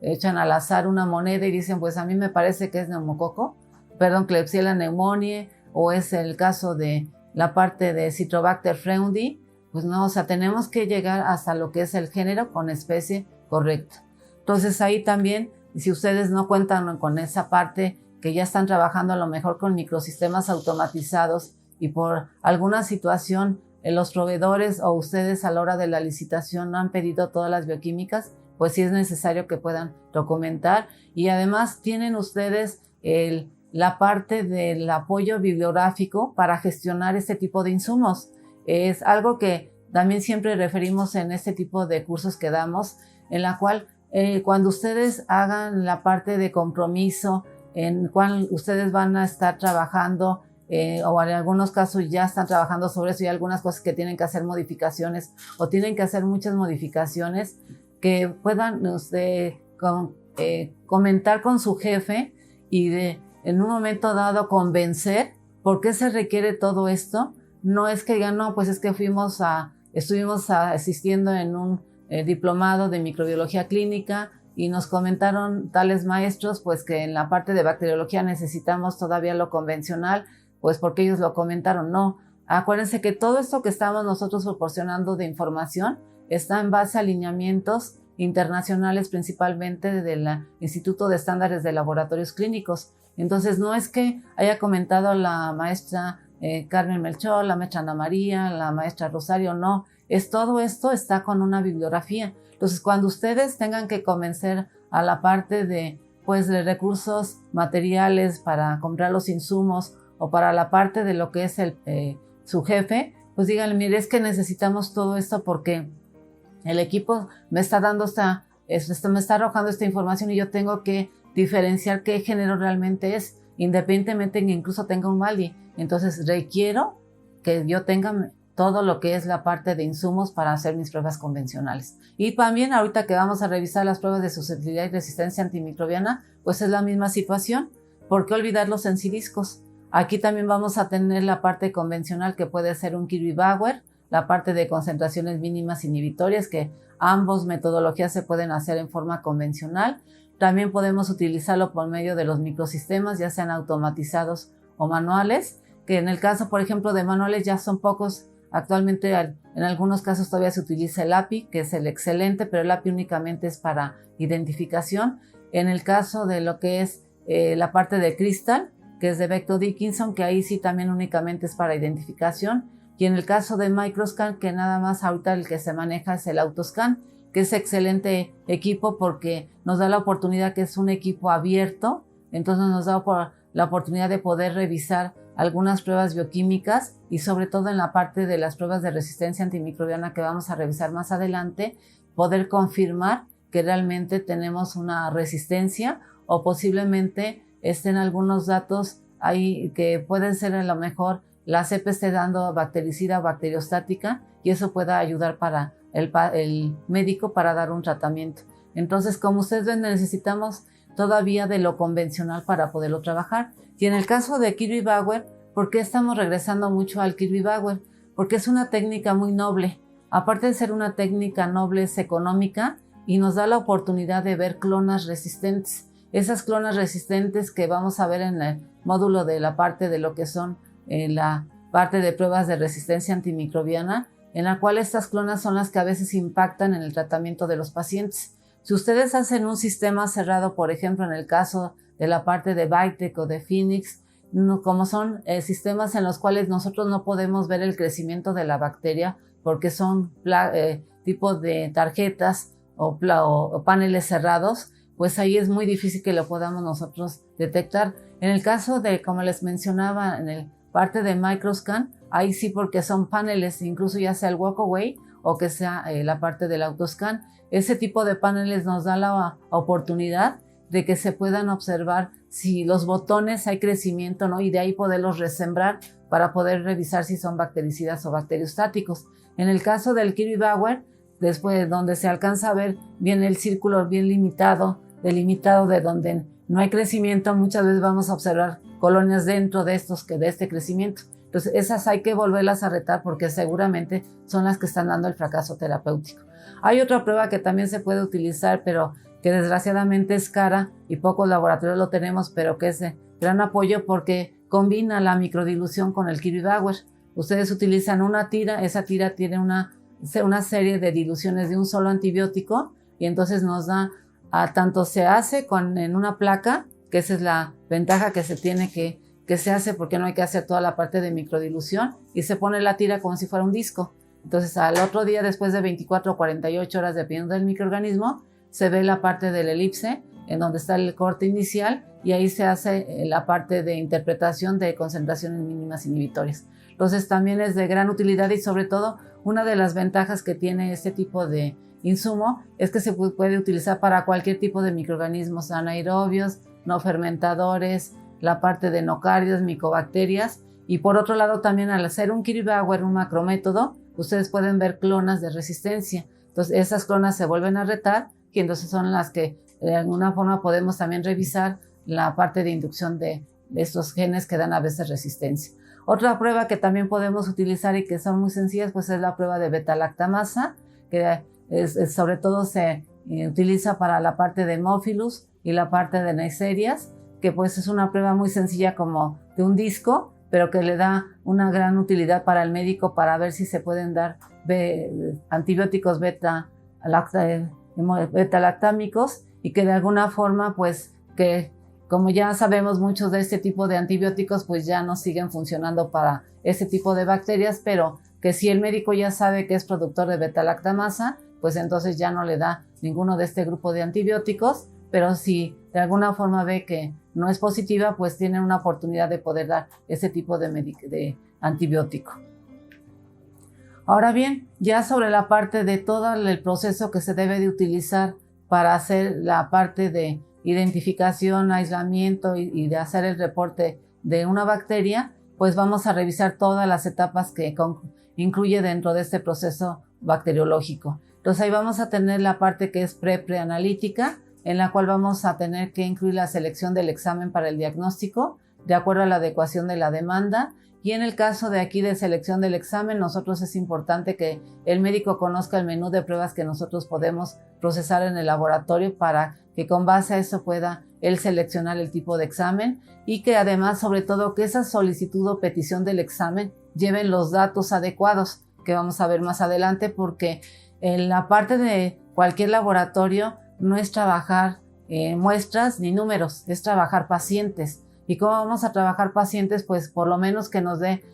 Speaker 2: Echan al azar una moneda y dicen, pues a mí me parece que es Klebsiella pneumoniae, o es el caso de la parte de Citrobacter freundii. Pues no, o sea, tenemos que llegar hasta lo que es el género con especie correcta. Entonces ahí también, si ustedes no cuentan con esa parte que ya están trabajando a lo mejor con microsistemas automatizados y por alguna situación los proveedores o ustedes a la hora de la licitación no han pedido todas las bioquímicas, pues sí es necesario que puedan documentar. Y además tienen ustedes la parte del apoyo bibliográfico para gestionar este tipo de insumos. Es algo que también siempre referimos en este tipo de cursos que damos, en la cual cuando ustedes hagan la parte de compromiso, en cual ustedes van a estar trabajando, o en algunos casos ya están trabajando sobre eso y algunas cosas que tienen que hacer modificaciones o tienen que hacer muchas modificaciones, que puedan comentar con su jefe y en un momento dado convencer por qué se requiere todo esto. No es que digan, no, pues es que estuvimos asistiendo en un diplomado de microbiología clínica y nos comentaron tales maestros pues que en la parte de bacteriología necesitamos todavía lo convencional, pues porque ellos lo comentaron. No, acuérdense que todo esto que estamos nosotros proporcionando de información está en base a alineamientos internacionales, principalmente del Instituto de Estándares de Laboratorios Clínicos. Entonces no es que haya comentado la maestra Carmen Melchor, la maestra Ana María, la maestra Rosario, no, todo esto está con una bibliografía. Entonces cuando ustedes tengan que convencer a la parte de recursos materiales para comprar los insumos o para la parte de lo que es su jefe, pues díganle, mire, es que necesitamos todo esto porque el equipo me está dando me está arrojando esta información y yo tengo que diferenciar qué género realmente es, independientemente que incluso tenga un MALDI. Entonces requiero que yo tenga todo lo que es la parte de insumos para hacer mis pruebas convencionales. Y también ahorita que vamos a revisar las pruebas de susceptibilidad y resistencia antimicrobiana, pues es la misma situación. ¿Por qué olvidar los enziriscos? Aquí también vamos a tener la parte convencional que puede ser un Kirby-Bauer, la parte de concentraciones mínimas inhibitorias, que ambos metodologías se pueden hacer en forma convencional. También podemos utilizarlo por medio de los microsistemas, ya sean automatizados o manuales, que en el caso, por ejemplo, de manuales ya son pocos. Actualmente en algunos casos todavía se utiliza el API, que es el excelente, pero el API únicamente es para identificación. En el caso de lo que es la parte de Crystal, que es de Becton Dickinson, que ahí sí también únicamente es para identificación. Y en el caso de Microscan, que nada más ahorita el que se maneja es el Autoscan, que es excelente equipo porque nos da la oportunidad, que es un equipo abierto, entonces nos da la oportunidad de poder revisar algunas pruebas bioquímicas y sobre todo en la parte de las pruebas de resistencia antimicrobiana que vamos a revisar más adelante, poder confirmar que realmente tenemos una resistencia o posiblemente estén algunos datos ahí que pueden ser a lo mejor la cepa esté dando bactericida o bacteriostática y eso pueda ayudar para el médico para dar un tratamiento. Entonces, como ustedes ven, necesitamos todavía de lo convencional para poderlo trabajar. Y en el caso de Kirby-Bauer, ¿por qué estamos regresando mucho al Kirby-Bauer? Porque es una técnica muy noble. Aparte de ser una técnica noble, es económica y nos da la oportunidad de ver clonas resistentes. Esas clonas resistentes que vamos a ver en el módulo de la parte de lo que son la parte de pruebas de resistencia antimicrobiana, en la cual estas clonas son las que a veces impactan en el tratamiento de los pacientes. Si ustedes hacen un sistema cerrado, por ejemplo, en el caso de la parte de Vitek o de Phoenix, como son sistemas en los cuales nosotros no podemos ver el crecimiento de la bacteria porque son tipos de tarjetas o paneles cerrados, pues ahí es muy difícil que lo podamos nosotros detectar. En el caso de, como les mencionaba, en el parte de Microscan, ahí sí, porque son paneles, incluso ya sea el walkaway o que sea la parte del Autoscan. Ese tipo de paneles nos da la oportunidad de que se puedan observar si los botones hay crecimiento, ¿no? Y de ahí poderlos resembrar para poder revisar si son bactericidas o bacteriostáticos. En el caso del Kirby-Bauer, después donde se alcanza a ver bien el círculo bien delimitado de donde no hay crecimiento, muchas veces vamos a observar colonias dentro de este crecimiento. Entonces esas hay que volverlas a retar porque seguramente son las que están dando el fracaso terapéutico. Hay otra prueba que también se puede utilizar, pero que desgraciadamente es cara y pocos laboratorios lo tenemos, pero que es de gran apoyo porque combina la microdilución con el Kirby-Bauer. Ustedes utilizan una tira, esa tira tiene una serie de diluciones de un solo antibiótico y entonces nos da, tanto se hace en una placa que esa es la ventaja que se tiene que se hace porque no hay que hacer toda la parte de microdilución y se pone la tira como si fuera un disco. Entonces al otro día, después de 24 o 48 horas dependiendo del microorganismo, se ve la parte de la elipse en donde está el corte inicial y ahí se hace la parte de interpretación de concentraciones mínimas inhibitorias. Entonces también es de gran utilidad y sobre todo una de las ventajas que tiene este tipo de insumo es que se puede utilizar para cualquier tipo de microorganismos anaerobios, no fermentadores, la parte de nocardios, micobacterias y por otro lado también al hacer un Kiribauer, un macrométodo, ustedes pueden ver clonas de resistencia. Entonces esas clonas se vuelven a retar y entonces son las que de alguna forma podemos también revisar la parte de inducción de estos genes que dan a veces resistencia. Otra prueba que también podemos utilizar y que son muy sencillas pues es la prueba de beta-lactamasa, que sobre todo se utiliza para la parte de Haemophilus y la parte de Neisseриas, que pues es una prueba muy sencilla como de un disco, pero que le da una gran utilidad para el médico para ver si se pueden dar antibióticos beta-lactámicos y que de alguna forma pues que como ya sabemos muchos de este tipo de antibióticos pues ya no siguen funcionando para ese tipo de bacterias, pero que si el médico ya sabe que es productor de beta-lactamasa, pues entonces ya no le da ninguno de este grupo de antibióticos, pero si de alguna forma ve que no es positiva, pues tiene una oportunidad de poder dar ese tipo de antibiótico. Ahora bien, ya sobre la parte de todo el proceso que se debe de utilizar para hacer la parte de identificación, aislamiento y de hacer el reporte de una bacteria, pues vamos a revisar todas las etapas que incluye dentro de este proceso bacteriológico. Entonces ahí vamos a tener la parte que es preanalítica, en la cual vamos a tener que incluir la selección del examen para el diagnóstico, de acuerdo a la adecuación de la demanda. Y en el caso de aquí de selección del examen, nosotros es importante que el médico conozca el menú de pruebas que nosotros podemos procesar en el laboratorio para que con base a eso pueda él seleccionar el tipo de examen y que además, sobre todo, que esa solicitud o petición del examen lleven los datos adecuados, que vamos a ver más adelante, porque en la parte de cualquier laboratorio no es trabajar muestras ni números, es trabajar pacientes. ¿Y cómo vamos a trabajar pacientes? Pues por lo menos que nos dé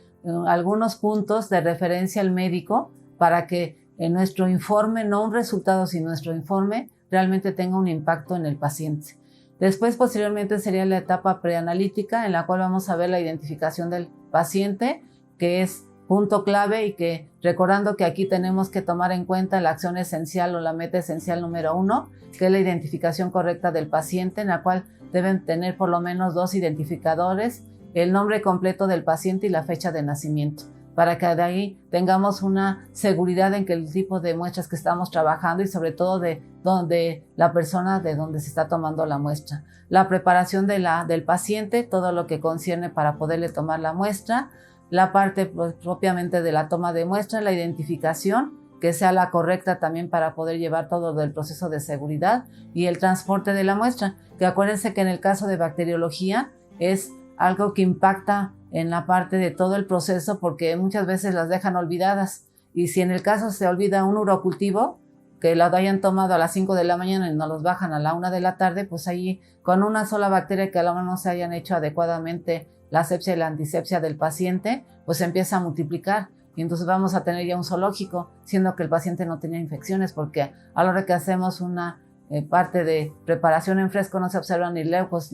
Speaker 2: algunos puntos de referencia al médico para que en nuestro informe, no un resultado, sino nuestro informe, realmente tenga un impacto en el paciente. Después, posteriormente, sería la etapa preanalítica, en la cual vamos a ver la identificación del paciente, que es punto clave y que recordando que aquí tenemos que tomar en cuenta la acción esencial o la meta esencial número 1, que es la identificación correcta del paciente, en la cual deben tener por lo menos 2 identificadores, el nombre completo del paciente y la fecha de nacimiento, para que de ahí tengamos una seguridad en que el tipo de muestras que estamos trabajando y sobre todo de donde la persona de donde se está tomando la muestra. La preparación del paciente, todo lo que concierne para poderle tomar la muestra, la parte propiamente de la toma de muestra, la identificación, que sea la correcta también para poder llevar todo del proceso de seguridad y el transporte de la muestra, que acuérdense que en el caso de bacteriología es algo que impacta en la parte de todo el proceso porque muchas veces las dejan olvidadas y si en el caso se olvida un urocultivo que lo hayan tomado a las 5 de la mañana y nos los bajan a la 1 de la tarde, pues ahí con una sola bacteria que a lo mejor no se hayan hecho adecuadamente la asepsia y la antisepsia del paciente, pues empieza a multiplicar. Y entonces vamos a tener ya un zoológico, siendo que el paciente no tenía infecciones, porque a la hora que hacemos una parte de preparación en fresco no se observan ni leucos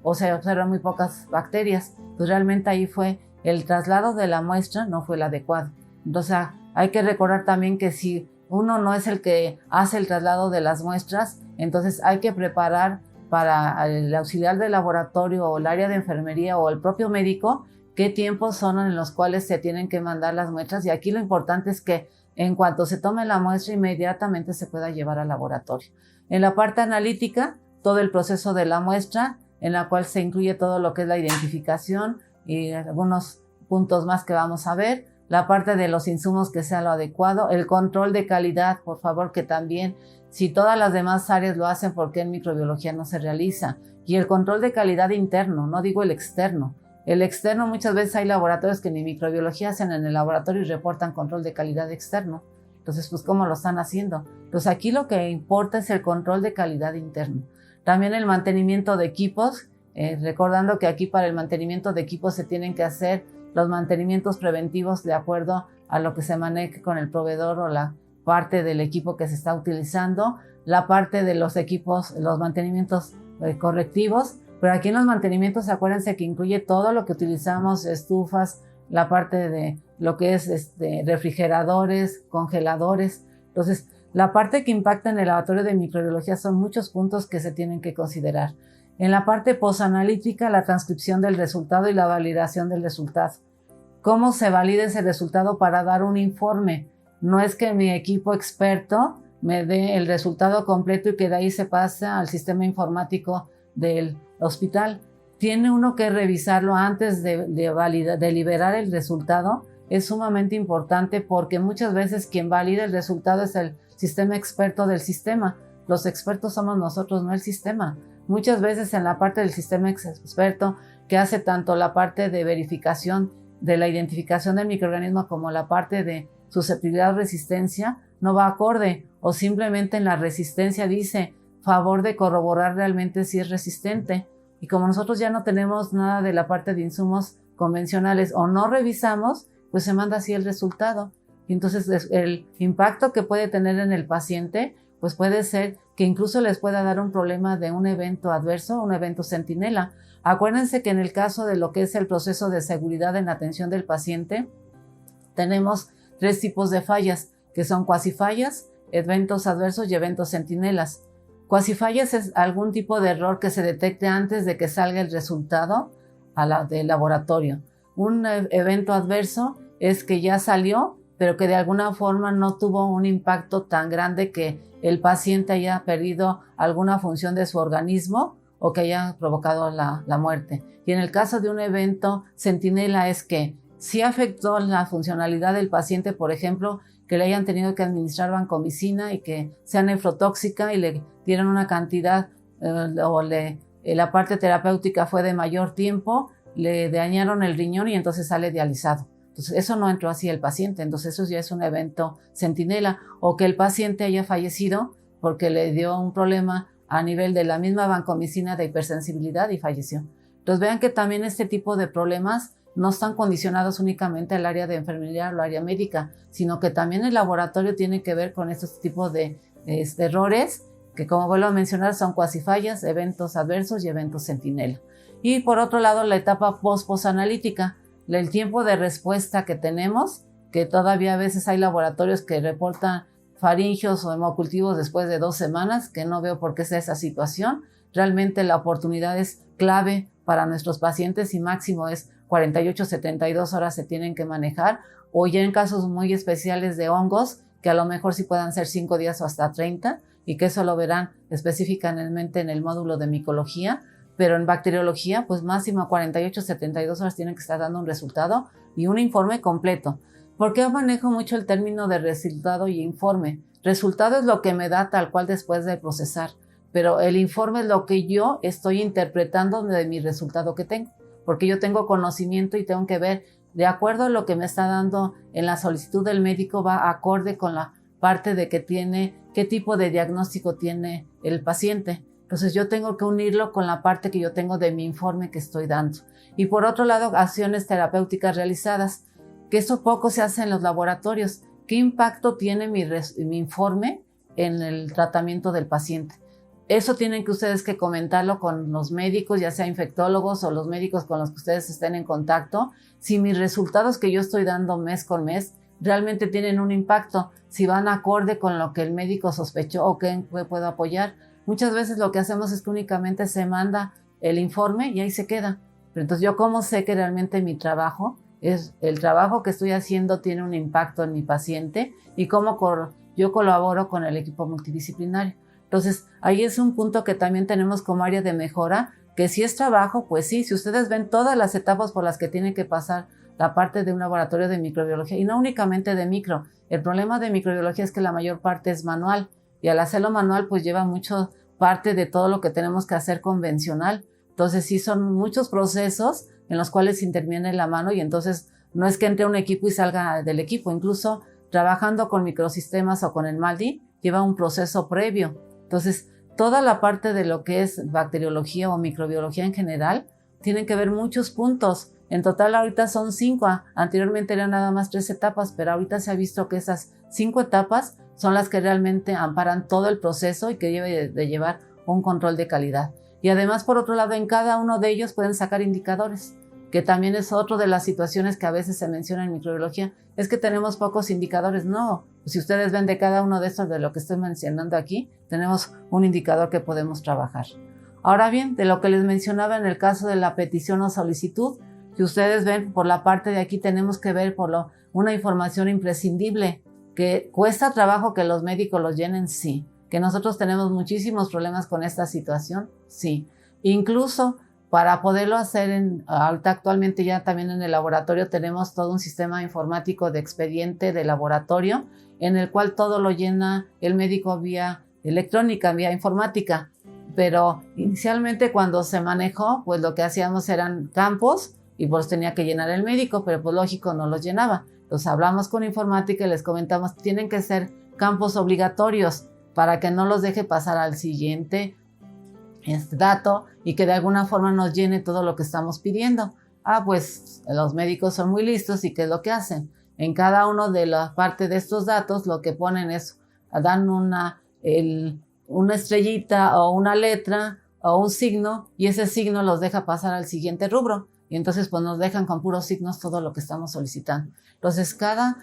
Speaker 2: o se observan muy pocas bacterias. Pues realmente ahí fue el traslado de la muestra, no fue el adecuado. Entonces hay que recordar también que si uno no es el que hace el traslado de las muestras, entonces hay que preparar para el auxiliar de laboratorio o el área de enfermería o el propio médico qué tiempos son en los cuales se tienen que mandar las muestras y aquí lo importante es que en cuanto se tome la muestra inmediatamente se pueda llevar al laboratorio. En la parte analítica, todo el proceso de la muestra, en la cual se incluye todo lo que es la identificación y algunos puntos más que vamos a ver, la parte de los insumos que sea lo adecuado, el control de calidad, por favor, que también, si todas las demás áreas lo hacen, ¿por qué en microbiología no se realiza? Y el control de calidad interno, no digo el externo. El externo, muchas veces hay laboratorios que ni microbiología hacen en el laboratorio y reportan control de calidad externo. Entonces, pues, ¿cómo lo están haciendo? Entonces, aquí lo que importa es el control de calidad interno. También el mantenimiento de equipos, recordando que aquí para el mantenimiento de equipos se tienen que hacer los mantenimientos preventivos de acuerdo a lo que se maneje con el proveedor o la parte del equipo que se está utilizando, la parte de los equipos, los mantenimientos correctivos, pero aquí en los mantenimientos acuérdense que incluye todo lo que utilizamos, estufas, la parte de lo que es refrigeradores, congeladores. Entonces, la parte que impacta en el laboratorio de microbiología son muchos puntos que se tienen que considerar. En la parte posanalítica, la transcripción del resultado y la validación del resultado. ¿Cómo se valida ese resultado para dar un informe? No es que mi equipo experto me dé el resultado completo y que de ahí se pasa al sistema informático del hospital. Tiene uno que revisarlo antes de liberar el resultado. Es sumamente importante porque muchas veces quien valida el resultado es el sistema experto del sistema. Los expertos somos nosotros, no el sistema. Muchas veces en la parte del sistema experto que hace tanto la parte de verificación de la identificación del microorganismo como la parte de susceptibilidad o resistencia no va acorde, o simplemente en la resistencia dice favor de corroborar realmente si es resistente. Y como nosotros ya no tenemos nada de la parte de insumos convencionales o no revisamos, pues se manda así el resultado. Y entonces el impacto que puede tener en el paciente pues puede ser que incluso les pueda dar un problema de un evento adverso, un evento centinela. Acuérdense que en el caso de lo que es el proceso de seguridad en la atención del paciente, tenemos 3 tipos de fallas, que son cuasifallas, eventos adversos y eventos centinelas. Cuasifallas es algún tipo de error que se detecte antes de que salga el resultado del laboratorio. Un evento adverso es que ya salió, pero que de alguna forma no tuvo un impacto tan grande que el paciente haya perdido alguna función de su organismo o que haya provocado la muerte. Y en el caso de un evento centinela es que sí afectó la funcionalidad del paciente, por ejemplo, que le hayan tenido que administrar vancomicina y que sea nefrotóxica y le dieron una cantidad la parte terapéutica fue de mayor tiempo, le dañaron el riñón y entonces sale dializado. Entonces eso no entró así el paciente, entonces eso ya es un evento centinela, o que el paciente haya fallecido porque le dio un problema a nivel de la misma vancomicina de hipersensibilidad y falleció. Entonces vean que también este tipo de problemas no están condicionados únicamente al área de enfermería o al área médica, sino que también el laboratorio tiene que ver con estos tipos de errores que, como vuelvo a mencionar, son cuasifallas, eventos adversos y eventos centinela. Y por otro lado, la etapa posanalítica, el tiempo de respuesta que tenemos, que todavía a veces hay laboratorios que reportan faringios o hemocultivos después de 2 semanas, que no veo por qué sea esa situación. Realmente la oportunidad es clave para nuestros pacientes y máximo es 48-72 horas se tienen que manejar, o ya en casos muy especiales de hongos, que a lo mejor sí puedan ser 5 días o hasta 30, y que eso lo verán específicamente en el módulo de micología, pero en bacteriología, pues máximo 48-72 horas tienen que estar dando un resultado y un informe completo. ¿Por qué manejo mucho el término de resultado y informe? Resultado es lo que me da tal cual después de procesar, pero el informe es lo que yo estoy interpretando de mi resultado que tengo, porque yo tengo conocimiento y tengo que ver, de acuerdo a lo que me está dando en la solicitud del médico, va acorde con la parte de que tiene, qué tipo de diagnóstico tiene el paciente. Entonces yo tengo que unirlo con la parte que yo tengo de mi informe que estoy dando. Y por otro lado, acciones terapéuticas realizadas, que eso poco se hace en los laboratorios. ¿Qué impacto tiene mi informe en el tratamiento del paciente? Eso tienen que ustedes que comentarlo con los médicos, ya sea infectólogos o los médicos con los que ustedes estén en contacto. Si mis resultados que yo estoy dando mes con mes realmente tienen un impacto, si van acorde con lo que el médico sospechó o qué puedo apoyar. Muchas veces lo que hacemos es que únicamente se manda el informe y ahí se queda. Pero entonces yo cómo sé que realmente mi trabajo, el trabajo que estoy haciendo tiene un impacto en mi paciente y cómo yo colaboro con el equipo multidisciplinario. Entonces ahí es un punto que también tenemos como área de mejora, que si es trabajo, pues sí, si ustedes ven todas las etapas por las que tiene que pasar la parte de un laboratorio de microbiología, y no únicamente de micro. El problema de microbiología es que la mayor parte es manual, y al hacerlo manual pues lleva mucho parte de todo lo que tenemos que hacer convencional. Entonces sí son muchos procesos en los cuales interviene la mano, y entonces no es que entre un equipo y salga del equipo. Incluso trabajando con microsistemas o con el MALDI lleva un proceso previo. Entonces toda la parte de lo que es bacteriología o microbiología en general, tienen que ver muchos puntos. En total ahorita son 5, anteriormente eran nada más 3 etapas, pero ahorita se ha visto que esas 5 etapas son las que realmente amparan todo el proceso y que debe de llevar un control de calidad. Y además, por otro lado, en cada uno de ellos pueden sacar indicadores, que también es otra de las situaciones que a veces se menciona en microbiología, es que tenemos pocos indicadores. No, si ustedes ven de cada uno de estos de lo que estoy mencionando aquí, tenemos un indicador que podemos trabajar. Ahora bien, de lo que les mencionaba en el caso de la petición o solicitud, si ustedes ven por la parte de aquí tenemos que ver una información imprescindible, que cuesta trabajo que los médicos los llenen, sí. Que nosotros tenemos muchísimos problemas con esta situación, sí. Incluso para poderlo hacer ahorita actualmente ya también en el laboratorio tenemos todo un sistema informático de expediente de laboratorio en el cual todo lo llena el médico vía electrónica, vía informática. Pero inicialmente cuando se manejó, pues lo que hacíamos eran campos y pues tenía que llenar el médico, pero pues lógico no los llenaba. Entonces hablamos con informática y les comentamos, tienen que ser campos obligatorios para que no los deje pasar al siguiente dato y que de alguna forma nos llene todo lo que estamos pidiendo. Pues los médicos son muy listos y ¿qué es lo que hacen? En cada uno de la parte de estos datos lo que ponen es, dan una estrellita o una letra o un signo y ese signo los deja pasar al siguiente rubro y entonces pues nos dejan con puros signos todo lo que estamos solicitando. Entonces cada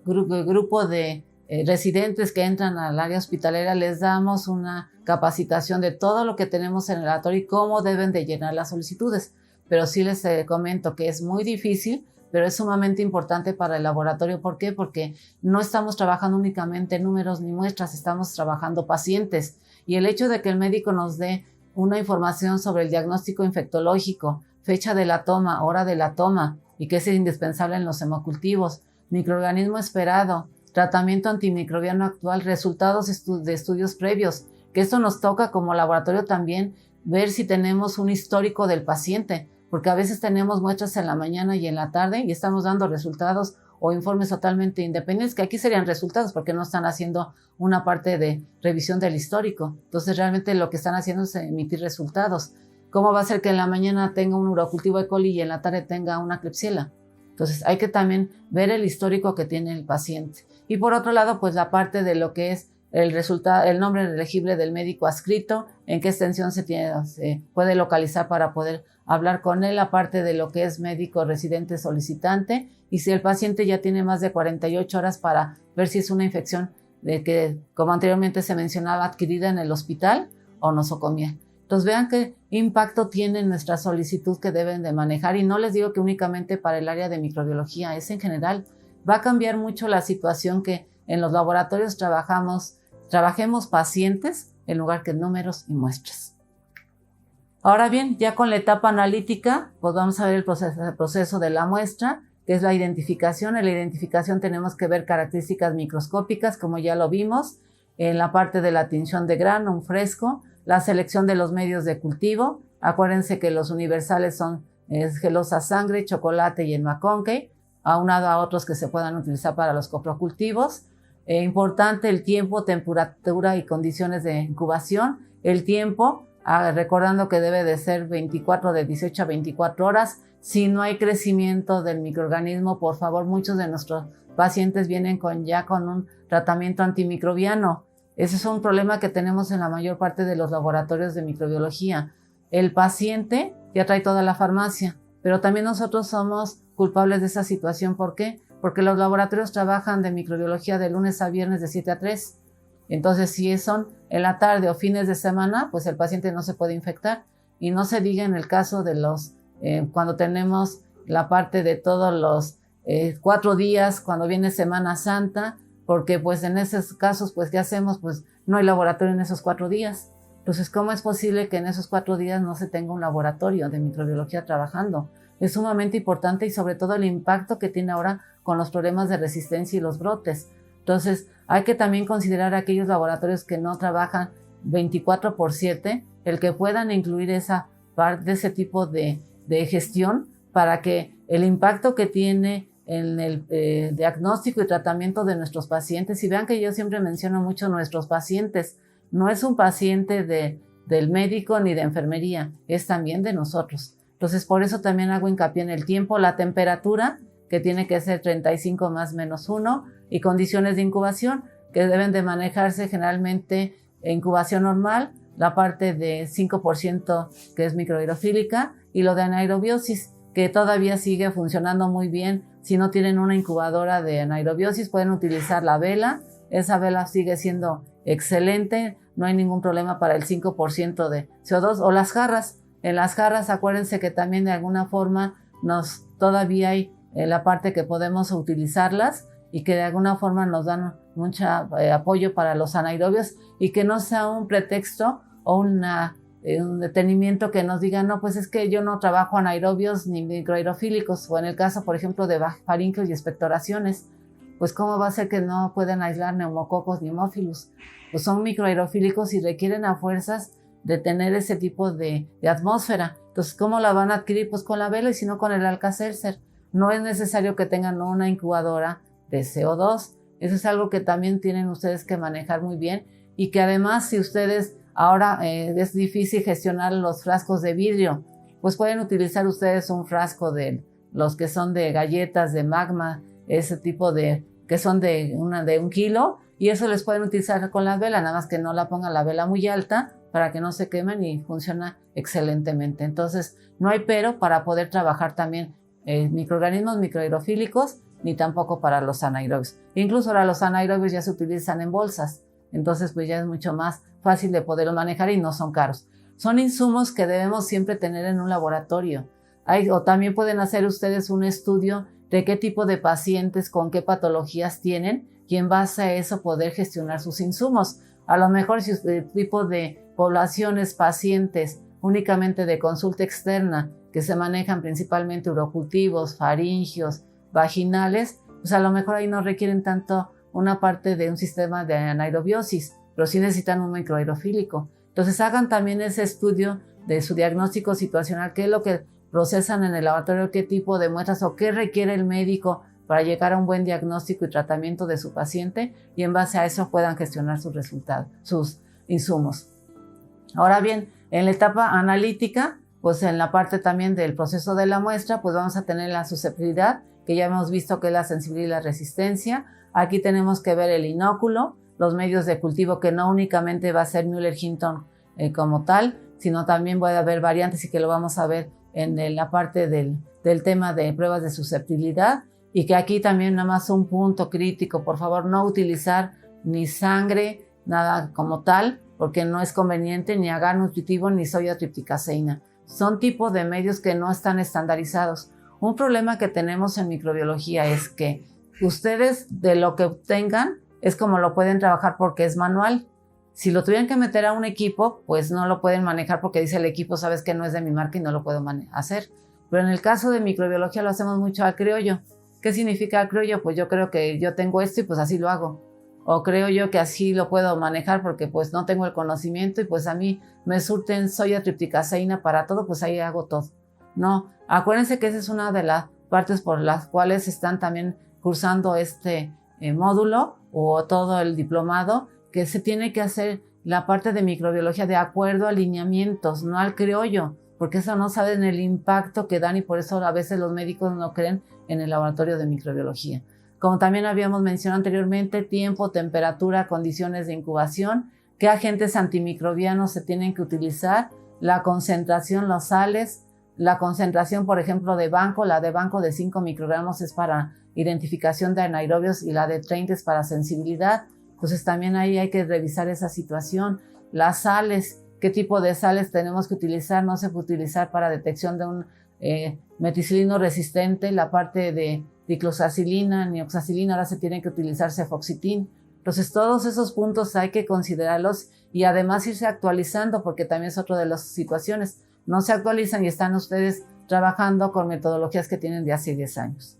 Speaker 2: grupo de residentes que entran al área hospitalera les damos una capacitación de todo lo que tenemos en el laboratorio y cómo deben de llenar las solicitudes. Pero sí les comento que es muy difícil, pero es sumamente importante para el laboratorio. ¿Por qué? Porque no estamos trabajando únicamente números ni muestras, estamos trabajando pacientes. Y el hecho de que el médico nos dé una información sobre el diagnóstico infectológico, fecha de la toma, hora de la toma, y que es indispensable en los hemocultivos, microorganismo esperado, tratamiento antimicrobiano actual, resultados de estudios previos, que esto nos toca como laboratorio también ver si tenemos un histórico del paciente, porque a veces tenemos muestras en la mañana y en la tarde y estamos dando resultados o informes totalmente independientes, que aquí serían resultados porque no están haciendo una parte de revisión del histórico. Entonces realmente lo que están haciendo es emitir resultados. ¿Cómo va a ser que en la mañana tenga un urocultivo E. coli y en la tarde tenga una Klebsiella? Entonces hay que también ver el histórico que tiene el paciente. Y por otro lado, pues la parte de lo que es el resultado, el nombre elegible del médico adscrito, en qué extensión se puede localizar para poder hablar con él, aparte de lo que es médico residente solicitante, y si el paciente ya tiene más de 48 horas para ver si es una infección de que, como anteriormente se mencionaba, adquirida en el hospital o nosocomía. Entonces vean qué impacto tiene nuestra solicitud que deben de manejar, y no les digo que únicamente para el área de microbiología, es en general. Va a cambiar mucho la situación que en los laboratorios trabajemos pacientes en lugar que números y muestras. Ahora bien, ya con la etapa analítica, pues vamos a ver el proceso de la muestra, que es la identificación. En la identificación tenemos que ver características microscópicas, como ya lo vimos, en la parte de la tinción de grano, un fresco, la selección de los medios de cultivo. Acuérdense que los universales son gelosa sangre, chocolate y el McConkey, aunado a otros que se puedan utilizar para los coprocultivos. Importante el tiempo, temperatura y condiciones de incubación. El tiempo, recordando que debe de ser de 18 a 24 horas. Si no hay crecimiento del microorganismo, por favor, muchos de nuestros pacientes vienen ya con un tratamiento antimicrobiano. Ese es un problema que tenemos en la mayor parte de los laboratorios de microbiología. El paciente ya trae toda la farmacia, pero también nosotros somos culpables de esa situación. ¿Por qué? Porque los laboratorios trabajan de microbiología de lunes a viernes de 7 a 3. Entonces, si son en la tarde o fines de semana, pues el paciente no se puede infectar. Y no se diga en el caso de cuando tenemos la parte de todos los 4 días, cuando viene Semana Santa, porque pues en esos casos, pues ¿qué hacemos? Pues no hay laboratorio en esos 4 días. Entonces, ¿cómo es posible que en esos 4 días no se tenga un laboratorio de microbiología trabajando? Es sumamente importante, y sobre todo el impacto que tiene ahora con los problemas de resistencia y los brotes. Entonces, hay que también considerar aquellos laboratorios que no trabajan 24/7, el que puedan incluir esa parte de ese tipo de gestión para que el impacto que tiene en el diagnóstico y tratamiento de nuestros pacientes, y vean que yo siempre menciono mucho nuestros pacientes, no es un paciente del médico ni de enfermería, es también de nosotros. Entonces, por eso también hago hincapié en el tiempo, la temperatura, que tiene que ser 35 más menos 1, y condiciones de incubación, que deben de manejarse generalmente en incubación normal, la parte de 5% que es microhidrofílica, y lo de anaerobiosis, que todavía sigue funcionando muy bien. Si no tienen una incubadora de anaerobiosis, pueden utilizar la vela. Esa vela sigue siendo excelente, no hay ningún problema para el 5% de CO2, o las jarras. En las jarras, acuérdense que también de alguna forma todavía hay la parte que podemos utilizarlas y que de alguna forma nos dan mucho apoyo para los anaerobios, y que no sea un pretexto o un detenimiento que nos digan, no, pues es que yo no trabajo anaerobios ni microhidrofílicos, o en el caso, por ejemplo, de faringios y expectoraciones, pues cómo va a ser que no pueden aislar neumococos ni hemófilos. Pues son microhidrofílicos y requieren a fuerzas de tener ese tipo de atmósfera. Entonces, ¿cómo la van a adquirir? Pues con la vela, y si no con el Alka-Seltzer. No es necesario que tengan una incubadora de CO2. Eso es algo que también tienen ustedes que manejar muy bien, y que además, si ustedes ahora es difícil gestionar los frascos de vidrio, pues pueden utilizar ustedes un frasco de los que son de galletas de Magma, ese tipo que son de 1 kilo, y eso les pueden utilizar con la vela, nada más que no la pongan la vela muy alta para que no se quemen, y funciona excelentemente. Entonces, no hay pero para poder trabajar también microorganismos microhidrofílicos, ni tampoco para los anaerobios. Incluso ahora los anaerobios ya se utilizan en bolsas, entonces pues ya es mucho más fácil de poderlos manejar y no son caros. Son insumos que debemos siempre tener en un laboratorio. O también pueden hacer ustedes un estudio de qué tipo de pacientes con qué patologías tienen, y en base a eso poder gestionar sus insumos. A lo mejor si el tipo de poblaciones, pacientes únicamente de consulta externa, que se manejan principalmente urocultivos, faringios, vaginales, pues a lo mejor ahí no requieren tanto una parte de un sistema de anaerobiosis, pero sí necesitan un microhidrofílico. Entonces hagan también ese estudio de su diagnóstico situacional, qué es lo que procesan en el laboratorio, qué tipo de muestras o qué requiere el médico para llegar a un buen diagnóstico y tratamiento de su paciente, y en base a eso puedan gestionar sus resultados, sus insumos. Ahora bien, en la etapa analítica, pues en la parte también del proceso de la muestra, pues vamos a tener la susceptibilidad, que ya hemos visto que es la sensibilidad y la resistencia. Aquí tenemos que ver el inóculo, los medios de cultivo, que no únicamente va a ser Müller-Hinton como tal, sino también puede haber variantes, y que lo vamos a ver en la parte del tema de pruebas de susceptibilidad. Y que aquí también nada más un punto crítico, por favor, no utilizar ni sangre, nada como tal, porque no es conveniente, ni agar nutritivo, ni soya tripticaseína. Son tipos de medios que no están estandarizados. Un problema que tenemos en microbiología es que ustedes, de lo que obtengan, es como lo pueden trabajar, porque es manual. Si lo tuvieran que meter a un equipo, pues no lo pueden manejar, porque dice el equipo, sabes que no es de mi marca y no lo puedo hacer. Pero en el caso de microbiología lo hacemos mucho al criollo. ¿Qué significa al criollo? Pues yo creo que yo tengo esto y pues así lo hago. O creo yo que así lo puedo manejar porque pues no tengo el conocimiento, y pues a mí me surten soya tripticaseína para todo, pues ahí hago todo. No, acuérdense que esa es una de las partes por las cuales están también cursando este módulo o todo el diplomado, que se tiene que hacer la parte de microbiología de acuerdo a lineamientos, no al criollo, porque eso no saben el impacto que dan, y por eso a veces los médicos no creen en el laboratorio de microbiología. Como también habíamos mencionado anteriormente, tiempo, temperatura, condiciones de incubación, qué agentes antimicrobianos se tienen que utilizar, la concentración, los sales, la concentración, por ejemplo, de banco, la de banco de 5 microgramos es para identificación de anaerobios, y la de 30 es para sensibilidad. Entonces también ahí hay que revisar esa situación. Las sales, qué tipo de sales tenemos que utilizar, no se puede utilizar para detección de un meticilino resistente, la parte de dicloxacilina ni oxacilina, ahora se tiene que utilizar cefoxitin. Entonces todos esos puntos hay que considerarlos, y además irse actualizando, porque también es otra de las situaciones, no se actualizan y están ustedes trabajando con metodologías que tienen de hace 10 años.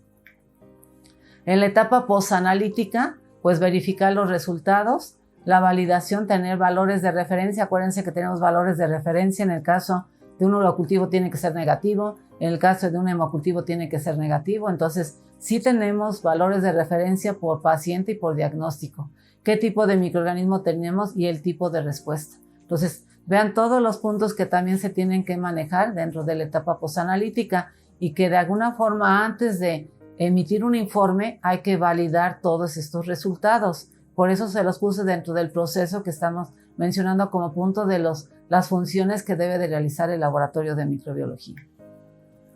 Speaker 2: En la etapa posanalítica, pues verificar los resultados, la validación, tener valores de referencia. Acuérdense que tenemos valores de referencia. En el caso de un urocultivo tiene que ser negativo, en el caso de un hemocultivo tiene que ser negativo. Entonces sí tenemos valores de referencia por paciente y por diagnóstico. ¿Qué tipo de microorganismo tenemos y el tipo de respuesta? Entonces, vean todos los puntos que también se tienen que manejar dentro de la etapa posanalítica y que de alguna forma antes de emitir un informe hay que validar todos estos resultados. Por eso se los puse dentro del proceso que estamos mencionando como punto de las funciones que debe de realizar el laboratorio de microbiología.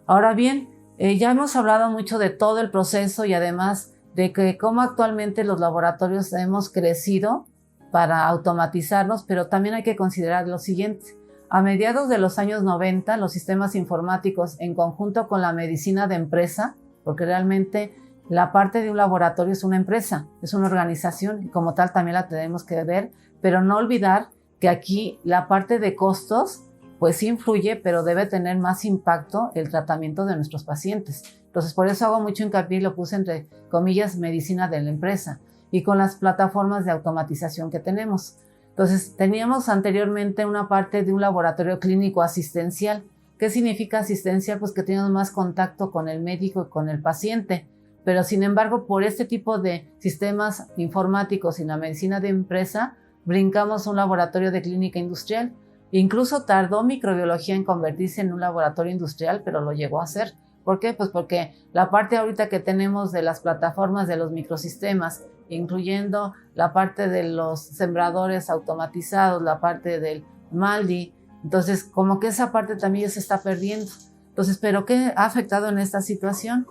Speaker 2: Ahora bien, ya hemos hablado mucho de todo el proceso y además de que cómo actualmente los laboratorios hemos crecido para automatizarnos, pero también hay que considerar lo siguiente. A mediados de los años 90, los sistemas informáticos en conjunto con la medicina de empresa, porque realmente la parte de un laboratorio es una empresa, es una organización y como tal también la tenemos que ver, pero no olvidar que aquí la parte de costos pues sí influye, pero debe tener más impacto el tratamiento de nuestros pacientes. Entonces, por eso hago mucho hincapié y lo puse entre comillas medicina de la empresa y con las plataformas de automatización que tenemos. Entonces, teníamos anteriormente una parte de un laboratorio clínico asistencial. ¿Qué significa asistencial? Pues que tenemos más contacto con el médico y con el paciente. Pero sin embargo, por este tipo de sistemas informáticos y la medicina de empresa, brincamos a un laboratorio de clínica industrial. Incluso tardó microbiología en convertirse en un laboratorio industrial, pero lo llegó a hacer. ¿Por qué? Pues porque la parte ahorita que tenemos de las plataformas de los microsistemas, incluyendo la parte de los sembradores automatizados, la parte del MALDI, entonces como que esa parte también se está perdiendo. Entonces, ¿pero qué ha afectado en esta situación?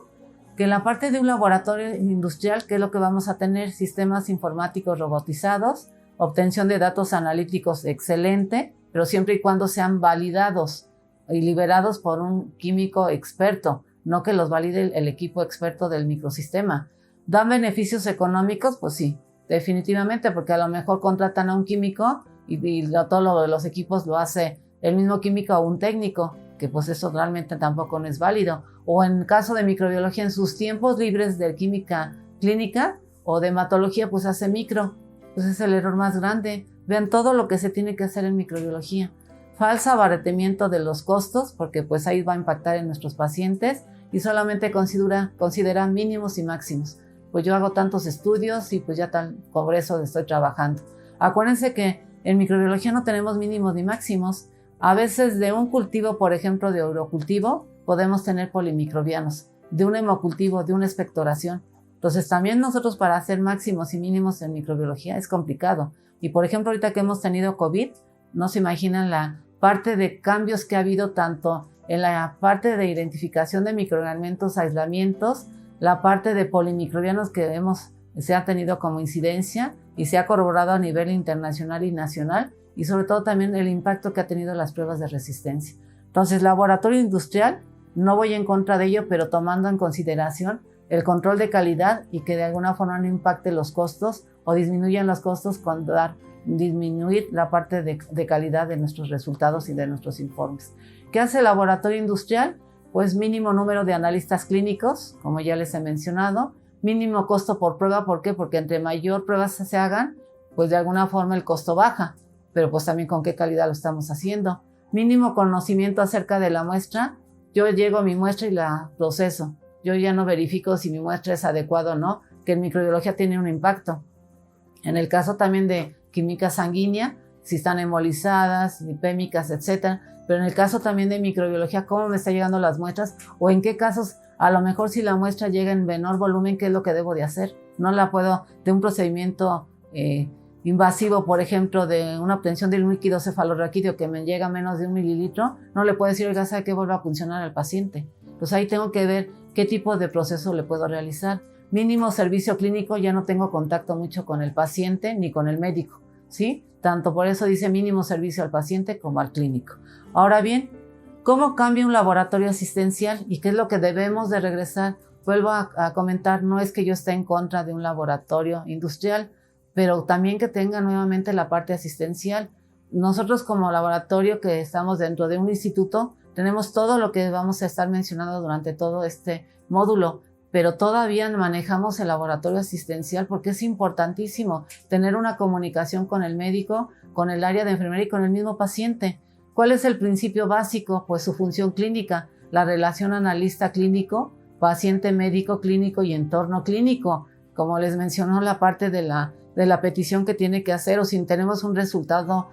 Speaker 2: Que en la parte de un laboratorio industrial, ¿qué es lo que vamos a tener? Sistemas informáticos robotizados, obtención de datos analíticos excelente, pero siempre y cuando sean validados y liberados por un químico experto, no que los valide el equipo experto del microsistema. ¿Dan beneficios económicos? Pues sí, definitivamente, porque a lo mejor contratan a un químico y todo lo de los equipos lo hace el mismo químico o un técnico, que pues eso realmente tampoco no es válido. O en caso de microbiología, en sus tiempos libres de química clínica o de hematología, pues hace micro. Pues es el error más grande. Vean todo lo que se tiene que hacer en microbiología. Falso abaratamiento de los costos, porque pues ahí va a impactar en nuestros pacientes y solamente considera mínimos y máximos. Pues yo hago tantos estudios y pues ya por eso estoy trabajando. Acuérdense que en microbiología no tenemos mínimos ni máximos. A veces de un cultivo, por ejemplo, de urocultivo, podemos tener polimicrobianos, de un hemocultivo, de una expectoración. Entonces también nosotros para hacer máximos y mínimos en microbiología es complicado. Y por ejemplo, ahorita que hemos tenido COVID, no se imaginan la parte de cambios que ha habido tanto en la parte de identificación de microorganismos, aislamientos, la parte de polimicrobianos que se ha tenido como incidencia y se ha corroborado a nivel internacional y nacional, y sobre todo también el impacto que ha tenido las pruebas de resistencia. Entonces, laboratorio industrial, no voy en contra de ello, pero tomando en consideración el control de calidad y que de alguna forma no impacte los costos o disminuyan los costos con disminuir la parte de calidad de nuestros resultados y de nuestros informes. ¿Qué hace el laboratorio industrial? Pues mínimo número de analistas clínicos, como ya les he mencionado, mínimo costo por prueba. ¿Por qué? Porque entre mayor pruebas se hagan, pues de alguna forma el costo baja, pero pues también con qué calidad lo estamos haciendo. Mínimo conocimiento acerca de la muestra. Yo llego a mi muestra y la proceso. Yo ya no verifico si mi muestra es adecuada o no, que en microbiología tiene un impacto. En el caso también de química sanguínea, si están hemolizadas, lipémicas, etc. Pero en el caso también de microbiología, ¿cómo me están llegando las muestras? O en qué casos, a lo mejor si la muestra llega en menor volumen, ¿qué es lo que debo de hacer? No la puedo, de un procedimiento invasivo, por ejemplo, de una obtención de un líquido cefalorraquídeo que me llega a menos de 1 mililitro, no le puedo decir, oiga, ¿sabe qué? Vuelva a funcionar al paciente. Entonces ahí tengo que ver qué tipo de proceso le puedo realizar. Mínimo servicio clínico, ya no tengo contacto mucho con el paciente ni con el médico, ¿sí? Tanto por eso dice mínimo servicio al paciente como al clínico. Ahora bien, ¿cómo cambia un laboratorio asistencial y qué es lo que debemos de regresar? Vuelvo a comentar, no es que yo esté en contra de un laboratorio industrial, pero también que tenga nuevamente la parte asistencial. Nosotros como laboratorio que estamos dentro de un instituto, tenemos todo lo que vamos a estar mencionando durante todo este módulo, pero todavía manejamos el laboratorio asistencial porque es importantísimo tener una comunicación con el médico, con el área de enfermería y con el mismo paciente. ¿Cuál es el principio básico? Pues su función clínica, la relación analista clínico paciente, médico, clínico y entorno clínico. Como les mencionó, la parte de la petición que tiene que hacer, o si tenemos un resultado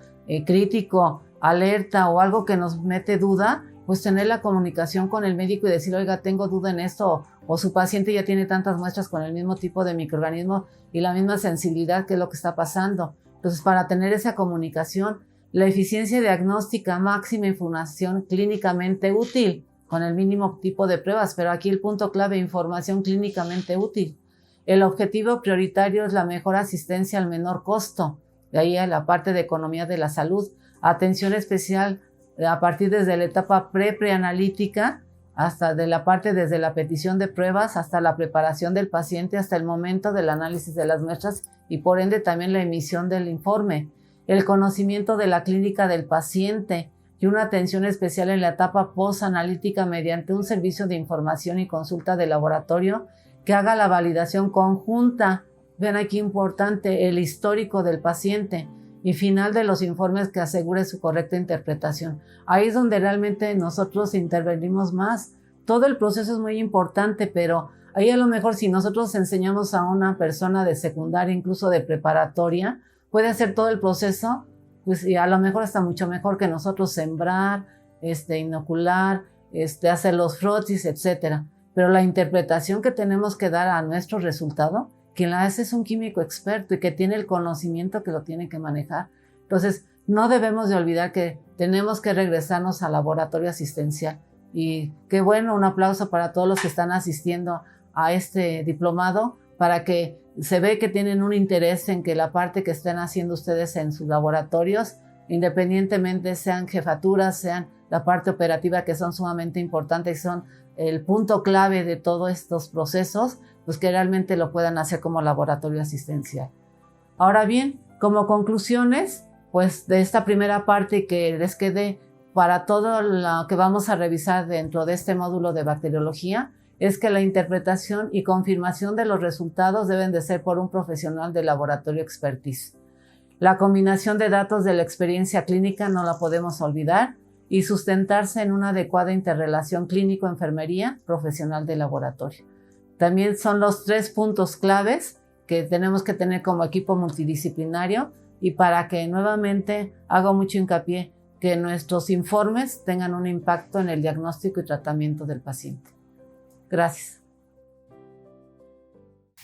Speaker 2: crítico, alerta o algo que nos mete duda, pues tener la comunicación con el médico y decir, oiga, tengo duda en esto, o su paciente ya tiene tantas muestras con el mismo tipo de microorganismo y la misma sensibilidad, que es lo que está pasando. Entonces, para tener esa comunicación, la eficiencia diagnóstica máxima, información clínicamente útil, con el mínimo tipo de pruebas, pero aquí el punto clave, información clínicamente útil. El objetivo prioritario es la mejor asistencia al menor costo, de ahí a la parte de economía de la salud, atención especial a partir desde la etapa preanalítica, hasta de la parte desde la petición de pruebas, hasta la preparación del paciente, hasta el momento del análisis de las muestras y por ende también la emisión del informe. El conocimiento de la clínica del paciente y una atención especial en la etapa postanalítica mediante un servicio de información y consulta de laboratorio que haga la validación conjunta. Ven aquí importante el histórico del paciente y final de los informes que asegure su correcta interpretación. Ahí es donde realmente nosotros intervenimos más. Todo el proceso es muy importante, pero ahí a lo mejor si nosotros enseñamos a una persona de secundaria, incluso de preparatoria, puede hacer todo el proceso, pues y a lo mejor hasta mucho mejor que nosotros sembrar, inocular, hacer los frotis, etcétera. Pero la interpretación que tenemos que dar a nuestro resultado, quien la hace es un químico experto y que tiene el conocimiento que lo tiene que manejar. Entonces, no debemos de olvidar que tenemos que regresarnos al laboratorio asistencial. Y qué bueno, un aplauso para todos los que están asistiendo a este diplomado, para que se ve que tienen un interés en que la parte que estén haciendo ustedes en sus laboratorios, independientemente sean jefaturas, sean la parte operativa, que son sumamente importantes y son el punto clave de todos estos procesos, pues que realmente lo puedan hacer como laboratorio asistencial. Ahora bien, como conclusiones, pues de esta primera parte que les quede para todo lo que vamos a revisar dentro de este módulo de bacteriología, es que la interpretación y confirmación de los resultados deben de ser por un profesional de laboratorio expertise. La combinación de datos de la experiencia clínica no la podemos olvidar y sustentarse en una adecuada interrelación clínico-enfermería profesional de laboratorio. También son los 3 puntos claves que tenemos que tener como equipo multidisciplinario y para que nuevamente hago mucho hincapié que nuestros informes tengan un impacto en el diagnóstico y tratamiento del paciente. Gracias.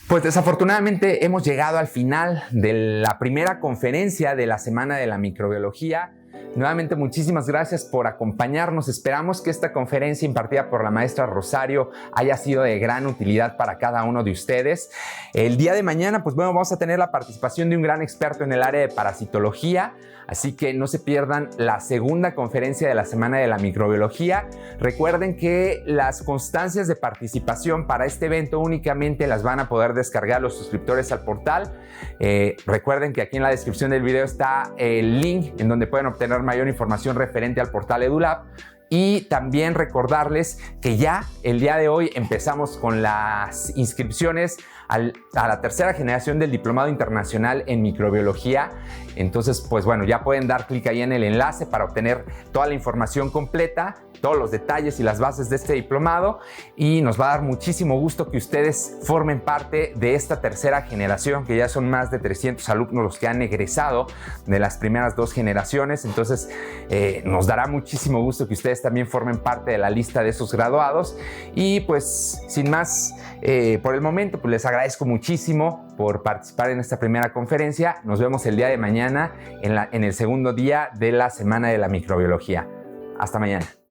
Speaker 1: Pues desafortunadamente hemos llegado al final de la primera conferencia de la Semana de la Microbiología. Nuevamente, muchísimas gracias por acompañarnos. Esperamos que esta conferencia impartida por la maestra Rosario haya sido de gran utilidad para cada uno de ustedes. El día de mañana, pues bueno, vamos a tener la participación de un gran experto en el área de parasitología, así que no se pierdan la segunda conferencia de la Semana de la Microbiología. Recuerden que las constancias de participación para este evento únicamente las van a poder descargar los suscriptores al portal. Recuerden que aquí en la descripción del video está el link en donde pueden obtener mayor información referente al portal EduLab. Y también recordarles que ya el día de hoy empezamos con las inscripciones a la tercera generación del Diplomado Internacional en Microbiología. Entonces, pues bueno, ya pueden dar clic ahí en el enlace para obtener toda la información completa, todos los detalles y las bases de este diplomado, y nos va a dar muchísimo gusto que ustedes formen parte de esta tercera generación, que ya son más de 300 alumnos los que han egresado de las primeras 2 generaciones. Entonces nos dará muchísimo gusto que ustedes también formen parte de la lista de esos graduados. Y pues sin más, por el momento pues les agradezco muchísimo por participar en esta primera conferencia. Nos vemos el día de mañana en el segundo día de la Semana de la Microbiología. Hasta mañana.